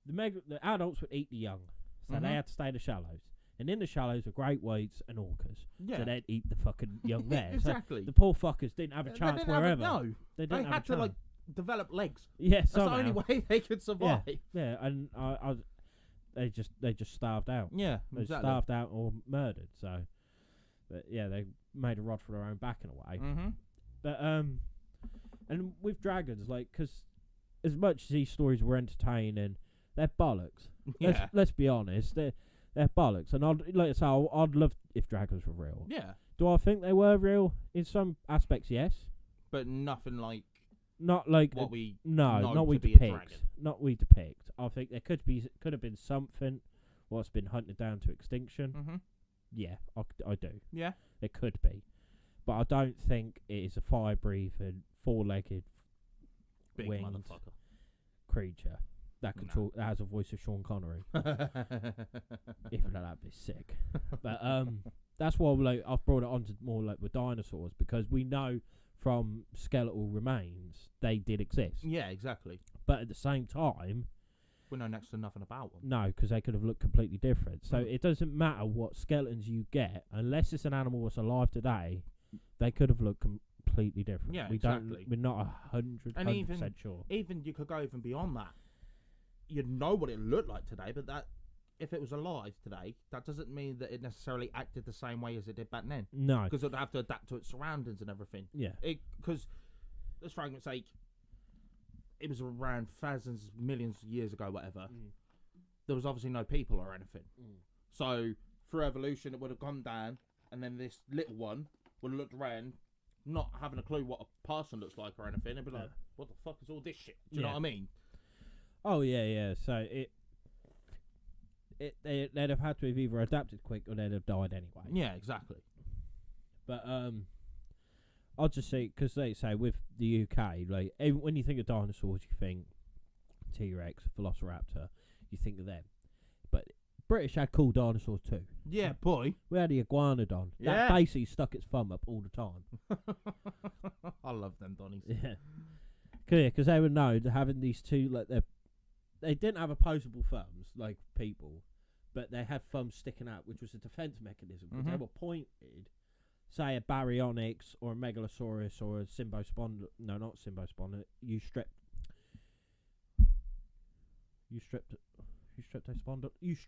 the adults would eat the young, so they had to stay in the shallows. And in the shallows were great whites and orcas, so they'd eat the fucking young there. Exactly. So the poor fuckers didn't have a chance wherever. They had to like develop legs. Yeah, that's the only way they could survive. Yeah, and they just starved out. Yeah, they starved out or murdered. So, but yeah, they made a rod for their own back in a way. Mm-hmm. But and with dragons, like, because as much as these stories were entertaining, they're bollocks. Yeah. Let's be honest, they're bollocks. And I'd love if dragons were real. Yeah. Do I think they were real in some aspects? Yes. But nothing like. Not like what we not we depict. Not we depict. I think there could have been something what's been hunted down to extinction. Mm-hmm. Yeah, I do. Yeah, it could be, but I don't think it is a fire-breathing, four-legged, big winged motherfucker creature that can talk. That has a voice of Sean Connery. Even though that'd be sick. But that's why I've brought it on to more like with dinosaurs, because we know from skeletal remains they did exist. Yeah, exactly. But at the same time, we know next to nothing about them. No, because they could have looked completely different. So it doesn't matter what skeletons you get, unless it's an animal that's alive today. They could have looked completely different. Yeah, exactly. We're not 100% sure. Even you could go even beyond that. You'd know what it looked like today, but that if it was alive today, that doesn't mean that it necessarily acted the same way as it did back then. No, because it would have to adapt to its surroundings and everything. Yeah, because let's for argument's sake, it was around thousands, millions of years ago, whatever. There was obviously no people or anything. So through evolution, it would have gone down, and then this little one would have looked around, not having a clue what a person looks like or anything. It'd be like, "What the fuck is all this shit?" Do you know what I mean? Oh yeah. So they'd have had to have either adapted quick or they'd have died anyway. Yeah, exactly. But I'll just say, because they say with the UK, like when you think of dinosaurs, you think T-Rex, Velociraptor, you think of them. But British had cool dinosaurs too. Yeah, boy. We had the iguanodon. Yeah. That basically stuck its thumb up all the time. I love them Donnies. Yeah. Because they would know that having these two, like they didn't have opposable thumbs like people, but they had thumbs sticking out, which was a defense mechanism because they were pointed say, a Baryonyx or a Megalosaurus or a Symbospondylus. No, not Symbospondylus.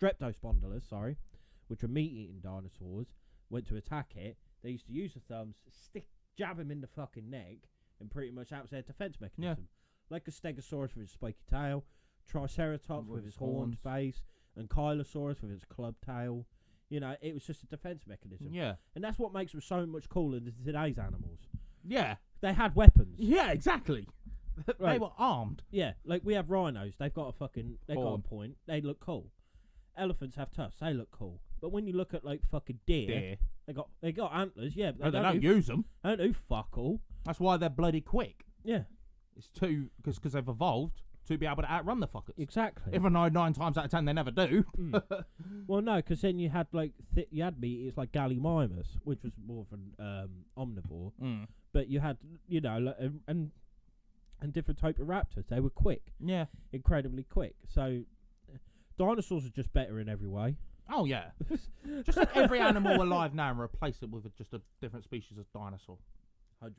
Streptospondylus, sorry, which were meat-eating dinosaurs, went to attack it. They used to use the thumbs, jab him in the fucking neck, and pretty much that was their defense mechanism. Yeah. Like a Stegosaurus with its spiky tail, Triceratops with its horned face, and Kylosaurus with its club tail. You know, it was just a defense mechanism. Yeah. And that's what makes them so much cooler than today's animals. Yeah. They had weapons. Yeah, exactly. They were armed. Yeah, like we have rhinos. They've got a fucking... They've got a point. They look cool. Elephants have tusks. They look cool. But when you look at, like, fucking deer. They got antlers, yeah. But they don't use them. They don't do fuck all. That's why they're bloody quick. Yeah. It's because they've evolved to be able to outrun the fuckers. Exactly. Even though 9 times out of 10 they never do. Well, no, because then you had like you had meat. It's like Gallimimus, which was more of an omnivore. But you had and different type of raptors. They were quick. Yeah. Incredibly quick. So dinosaurs are just better in every way. Oh yeah. Just like every animal alive now and replace it with just a different species of dinosaur. 100%.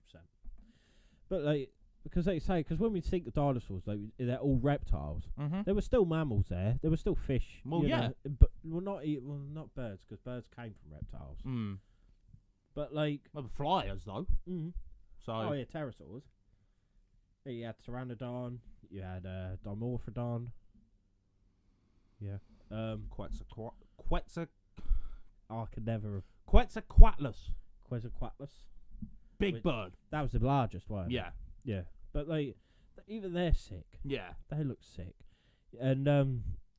But like. Because because when we think of dinosaurs, they're all reptiles. There were still mammals there. There were still fish. Well, yeah. But not birds, because birds came from reptiles. But like... Well, flyers, though. So. Oh, yeah, pterosaurs. Yeah, you had Pteranodon. You had Dimorphodon. Yeah. I could never... Quetzalcoatlus. Big bird. That was the largest one. Yeah. Yeah. But like, even they're sick. Yeah. They look sick. And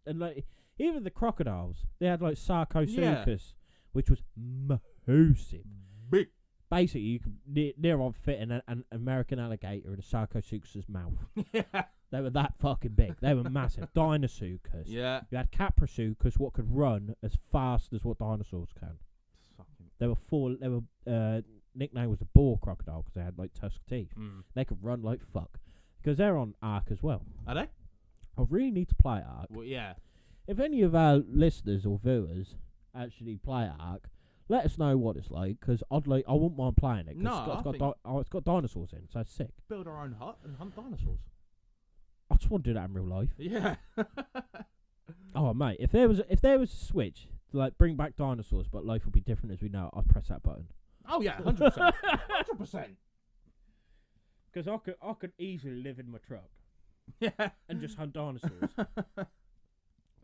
like, even the crocodiles, they had like Sarcosuchus, which was massive. Big. Basically, you could near on fit an American alligator in a Sarcosuchus's mouth. Yeah. They were that fucking big. They were massive. Dinosuchus. Yeah. You had Caprosuchus, what could run as fast as what dinosaurs can. They were nickname was the boar crocodile because they had like tusk teeth. They could run like fuck because they're on Ark as well. Are they? I really need to play Ark. Well, yeah. If any of our listeners or viewers actually play Ark, let us know what it's like because I wouldn't mind playing it. It's got dinosaurs in, so it's sick. Build our own hut and hunt dinosaurs. I just want to do that in real life. Yeah. Oh mate, if there was a switch to like bring back dinosaurs, but life would be different as we know, I'd press that button. Oh yeah, 100%, 100%. Because I could easily live in my truck, yeah, and just hunt dinosaurs.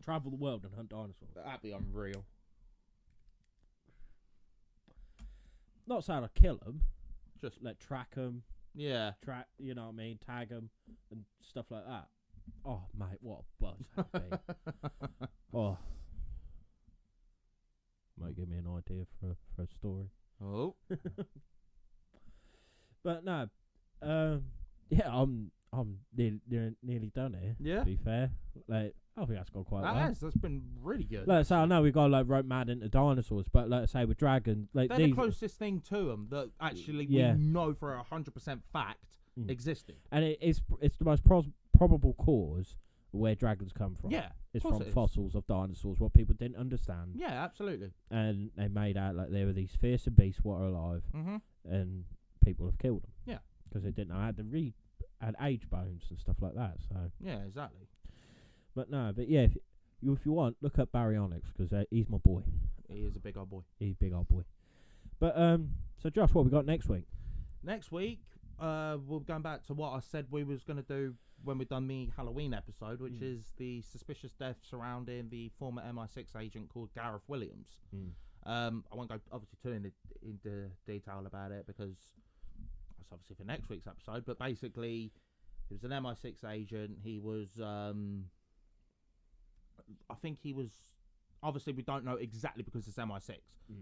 Travel the world and hunt dinosaurs. That'd be unreal. Not saying I'd kill them, just like track them. Yeah, you know what I mean, tag them and stuff like that. Oh mate, what a buzz that'd be. Oh, might give me an idea for a story. Oh. But no, yeah, I'm nearly done here. Yeah. To be fair, like I think that's gone quite well. That's been really good. Like I say, I know we got like rope mad into dinosaurs, but like I say with dragons, like they're the closest thing to them that actually we know for 100% fact existed, and it's the most probable cause where dragons come from. Yeah, it's from fossils of dinosaurs, what people didn't understand. Yeah, absolutely. And they made out like they were these fearsome beasts what are alive, and people have killed them. Yeah, because they didn't know how to read, had age bones and stuff like that. So yeah, exactly. But yeah, if you want, look up Baryonyx because he's my boy. He is a big old boy. He's a big old boy. But so Josh, what we got next week? Next week, we're going back to what I said we was going to do when we done the Halloween episode, which is the suspicious death surrounding the former MI6 agent called Gareth Williams. I won't go obviously too into detail about it because that's obviously for next week's episode. But basically, he was an MI6 agent. He was, I think he was. Obviously, we don't know exactly because it's MI6,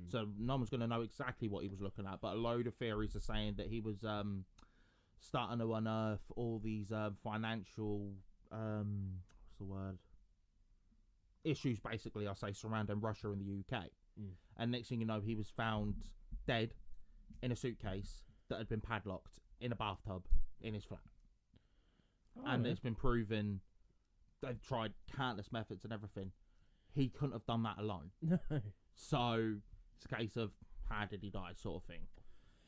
so no one's going to know exactly what he was looking at. But a load of theories are saying that he was starting to unearth all these financial, what's the word? Issues, basically, I say, surrounding Russia and the UK. And next thing you know, he was found dead in a suitcase that had been padlocked in a bathtub in his flat. And it's been proven, they've tried countless methods and everything. He couldn't have done that alone. No. So it's a case of how did he die, sort of thing.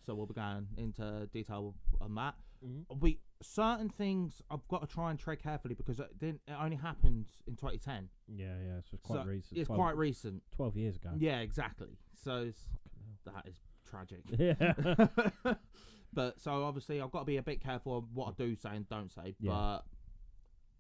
So we'll be going into detail on that. Mm-hmm. Certain things I've got to try and tread carefully because it only happened in 2010. Yeah, so it's quite recent. It's quite recent. 12 years ago. Yeah, exactly. So that is tragic. Yeah. But so obviously I've got to be a bit careful of what I do say and don't say. Yeah. But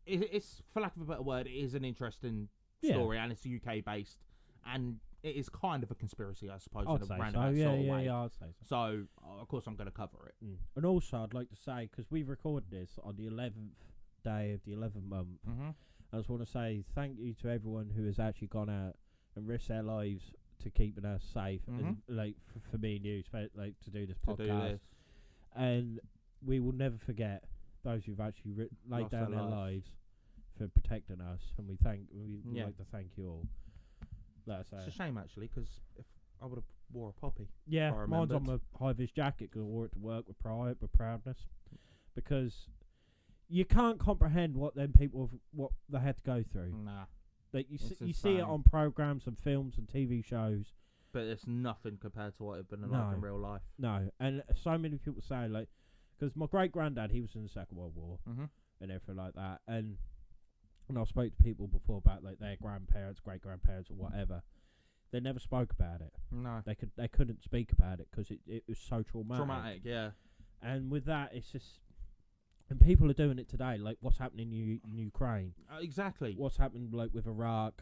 it's, for lack of a better word, it is an interesting story, and it's UK based, and it is kind of a conspiracy, I suppose, in a roundabout sort of way. Yeah, I'd say so. So, of course, I'm going to cover it. And also, I'd like to say, because we've recorded this on the 11th day of the 11th month, I just want to say thank you to everyone who has actually gone out and risked their lives to keeping us safe, and, like for me and you, like to do this podcast. And we will never forget those who've actually laid down their lives for protecting us, and we like to thank you all. It's a shame actually, because if I would have wore a poppy. Yeah, mine's on my high-vis jacket because I wore it to work with pride, with proudness, because you can't comprehend what them people what they had to go through. Nah, like you see it on programs and films and TV shows, but it's nothing compared to what it'd been like in real life. No, and so many people say, like, because my great granddad, he was in the Second World War and everything like that, and I spoke to people before about like their grandparents, great grandparents, or whatever. They never spoke about it. No, they couldn't speak about it because it was so traumatic. Traumatic, yeah. And with that, it's just, and people are doing it today. Like what's happening in Ukraine, exactly. What's happened like with Iraq,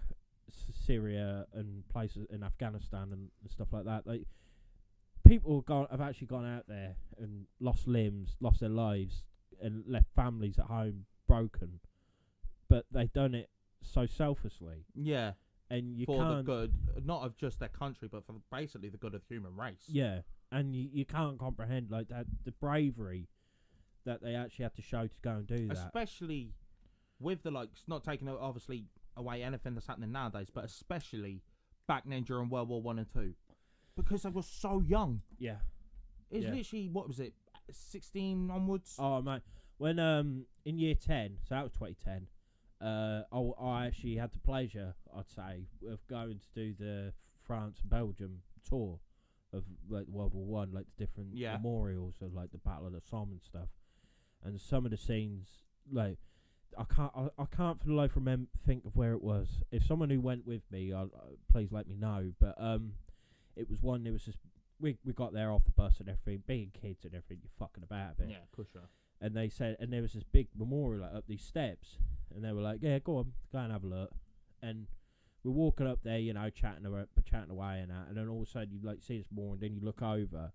Syria, and places in Afghanistan and stuff like that. Like people have actually gone out there and lost limbs, lost their lives, and left families at home broken. But they've done it so selflessly. Yeah. And you for can't, the good, not of just their country, but for basically the good of the human race. Yeah. And you can't comprehend like that, the bravery that they actually had to show to go and do that. Especially with the likes, not taking obviously away anything that's happening nowadays, but especially back then during World War 1 and 2. Because they were so young. Yeah. It's literally, what was it, 16 onwards? Oh, mate. When, in year 10, so that was 2010, I actually had the pleasure, I'd say, of going to do the France-Belgium tour of like World War One, like the different memorials of like the Battle of the Somme and stuff. And some of the scenes, like I can't for the life think of where it was. If someone who went with me, please let me know. But it was one. It was just we got there off the bus and everything, being kids and everything. You're fucking about a bit. Yeah, of course. And they said, and there was this big memorial like, up these steps, and they were like, "Yeah, go and have a look." And we're walking up there, you know, chatting away and that, and then all of a sudden you like see this more, and then you look over,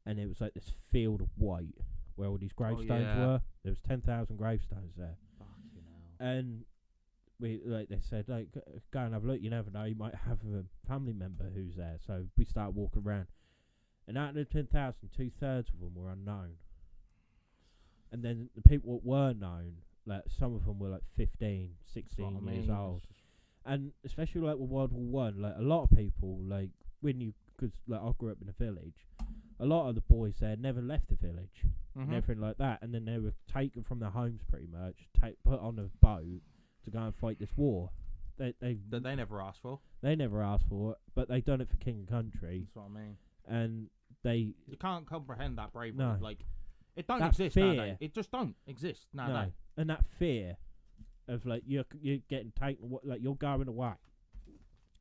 and it was like this field of white where all these gravestones were. There was 10,000 gravestones there. Fucking hell. And we they said, like, go and have a look. You never know, you might have a family member who's there. So we started walking around, and out of the 10,000, 2/3 of them were unknown. And then the people that were known, like some of them were like 15, 16 years old. And especially like with World War One, like a lot of people, like because like I grew up in a village, a lot of the boys there never left the village and everything like that. And then they were taken from their homes pretty much, put on a boat to go and fight this war. That they never asked for. They never asked for it, but they done it for king and country. That's what I mean. And you can't comprehend that bravery. No. Like it don't exist nowadays. It just don't exist nowadays. No. And that fear of like you're getting taken, like you're going away,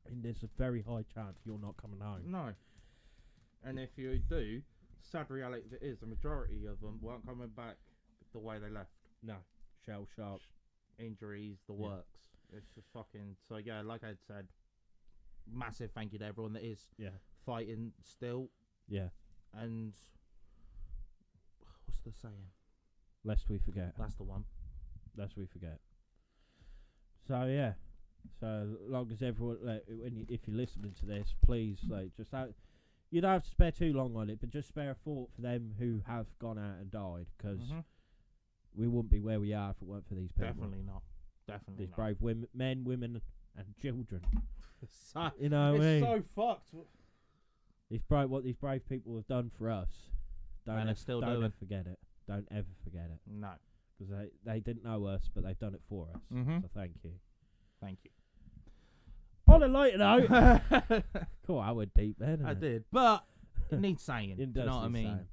and there's a very high chance you're not coming home. No. And if you do, sad reality is the majority of them weren't coming back the way they left. No. Shell shock, injuries, the works. It's just fucking. So yeah, like I said, massive thank you to everyone that is fighting still. Yeah. And what's the saying? Lest we forget. That's the one. Lest we forget. So yeah, so long as everyone, like, if you're listening to this, please, like, just you don't have to spare too long on it, but just spare a thought for them who have gone out and died, because we wouldn't be where we are if it weren't for these people. Definitely not. Definitely these not. Brave men, women, and children. So, you know what I mean? So fucked. What these brave people have done for us. Don't ever forget it. Don't ever forget it. No. Because they didn't know us, but they've done it for us. So thank you. Thank you. On a lighter note. Cool, I went deep then. I did. But it needs saying. It do you know what I mean? Saying.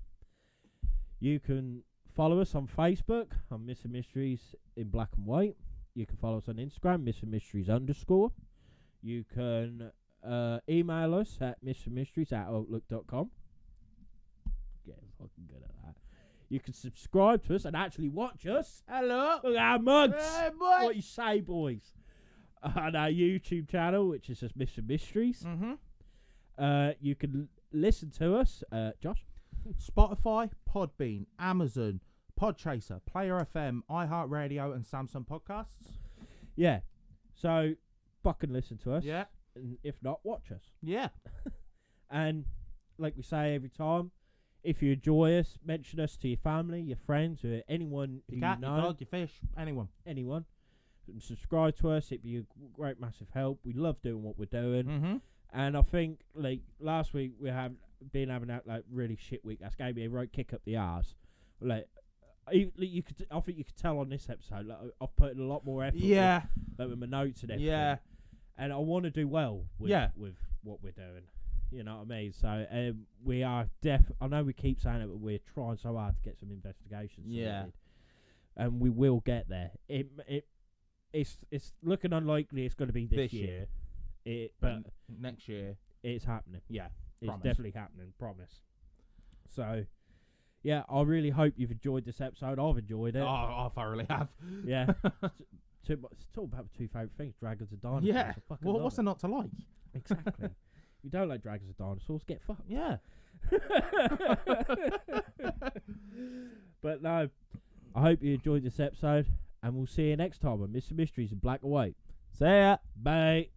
You can follow us on Facebook. I'm Missing Mysteries in black and white. You can follow us on Instagram, missingmysteries_. You can email us at missingmysteries@outlook.com. Getting fucking good at that. You can subscribe to us and actually watch us. Hello. Look at our mugs. Hey, boy. What you say, boys? On our YouTube channel, which is just Missing Mysteries. You can listen to us, Josh. Spotify, Podbean, Amazon, Podchaser, Player FM, iHeartRadio, and Samsung Podcasts. Yeah. So, fucking listen to us. Yeah. And if not, watch us. Yeah. And, like we say every time, if you enjoy us, mention us to your family, your friends, or anyone your cat, you know. Your dog, your fish, anyone. Anyone. And subscribe to us. It'd be a great, massive help. We love doing what we're doing. And I think, like, last week we have been having that, like, really shit week. That's gave me a right kick up the arse. Like, I think you could tell on this episode, like, I've put in a lot more effort. Yeah. With my notes and everything. Yeah. And I want to do well with what we're doing. You know what I mean? So we are I know we keep saying it, but we're trying so hard to get some investigations. Yeah. And we will get there. It's looking unlikely it's going to be this year. But next year it's happening. Yeah. It's definitely happening. Promise. So, yeah, I really hope you've enjoyed this episode. I've enjoyed it. Oh, I thoroughly have. Yeah. It's all about my two favourite things, dragons and dinosaurs. Yeah. Well, what's there not to like? Exactly. If you don't like dragons and dinosaurs, get fucked. Yeah. But no, I hope you enjoyed this episode, and we'll see you next time on Mr. Mysteries in Black and White. See ya. Bye.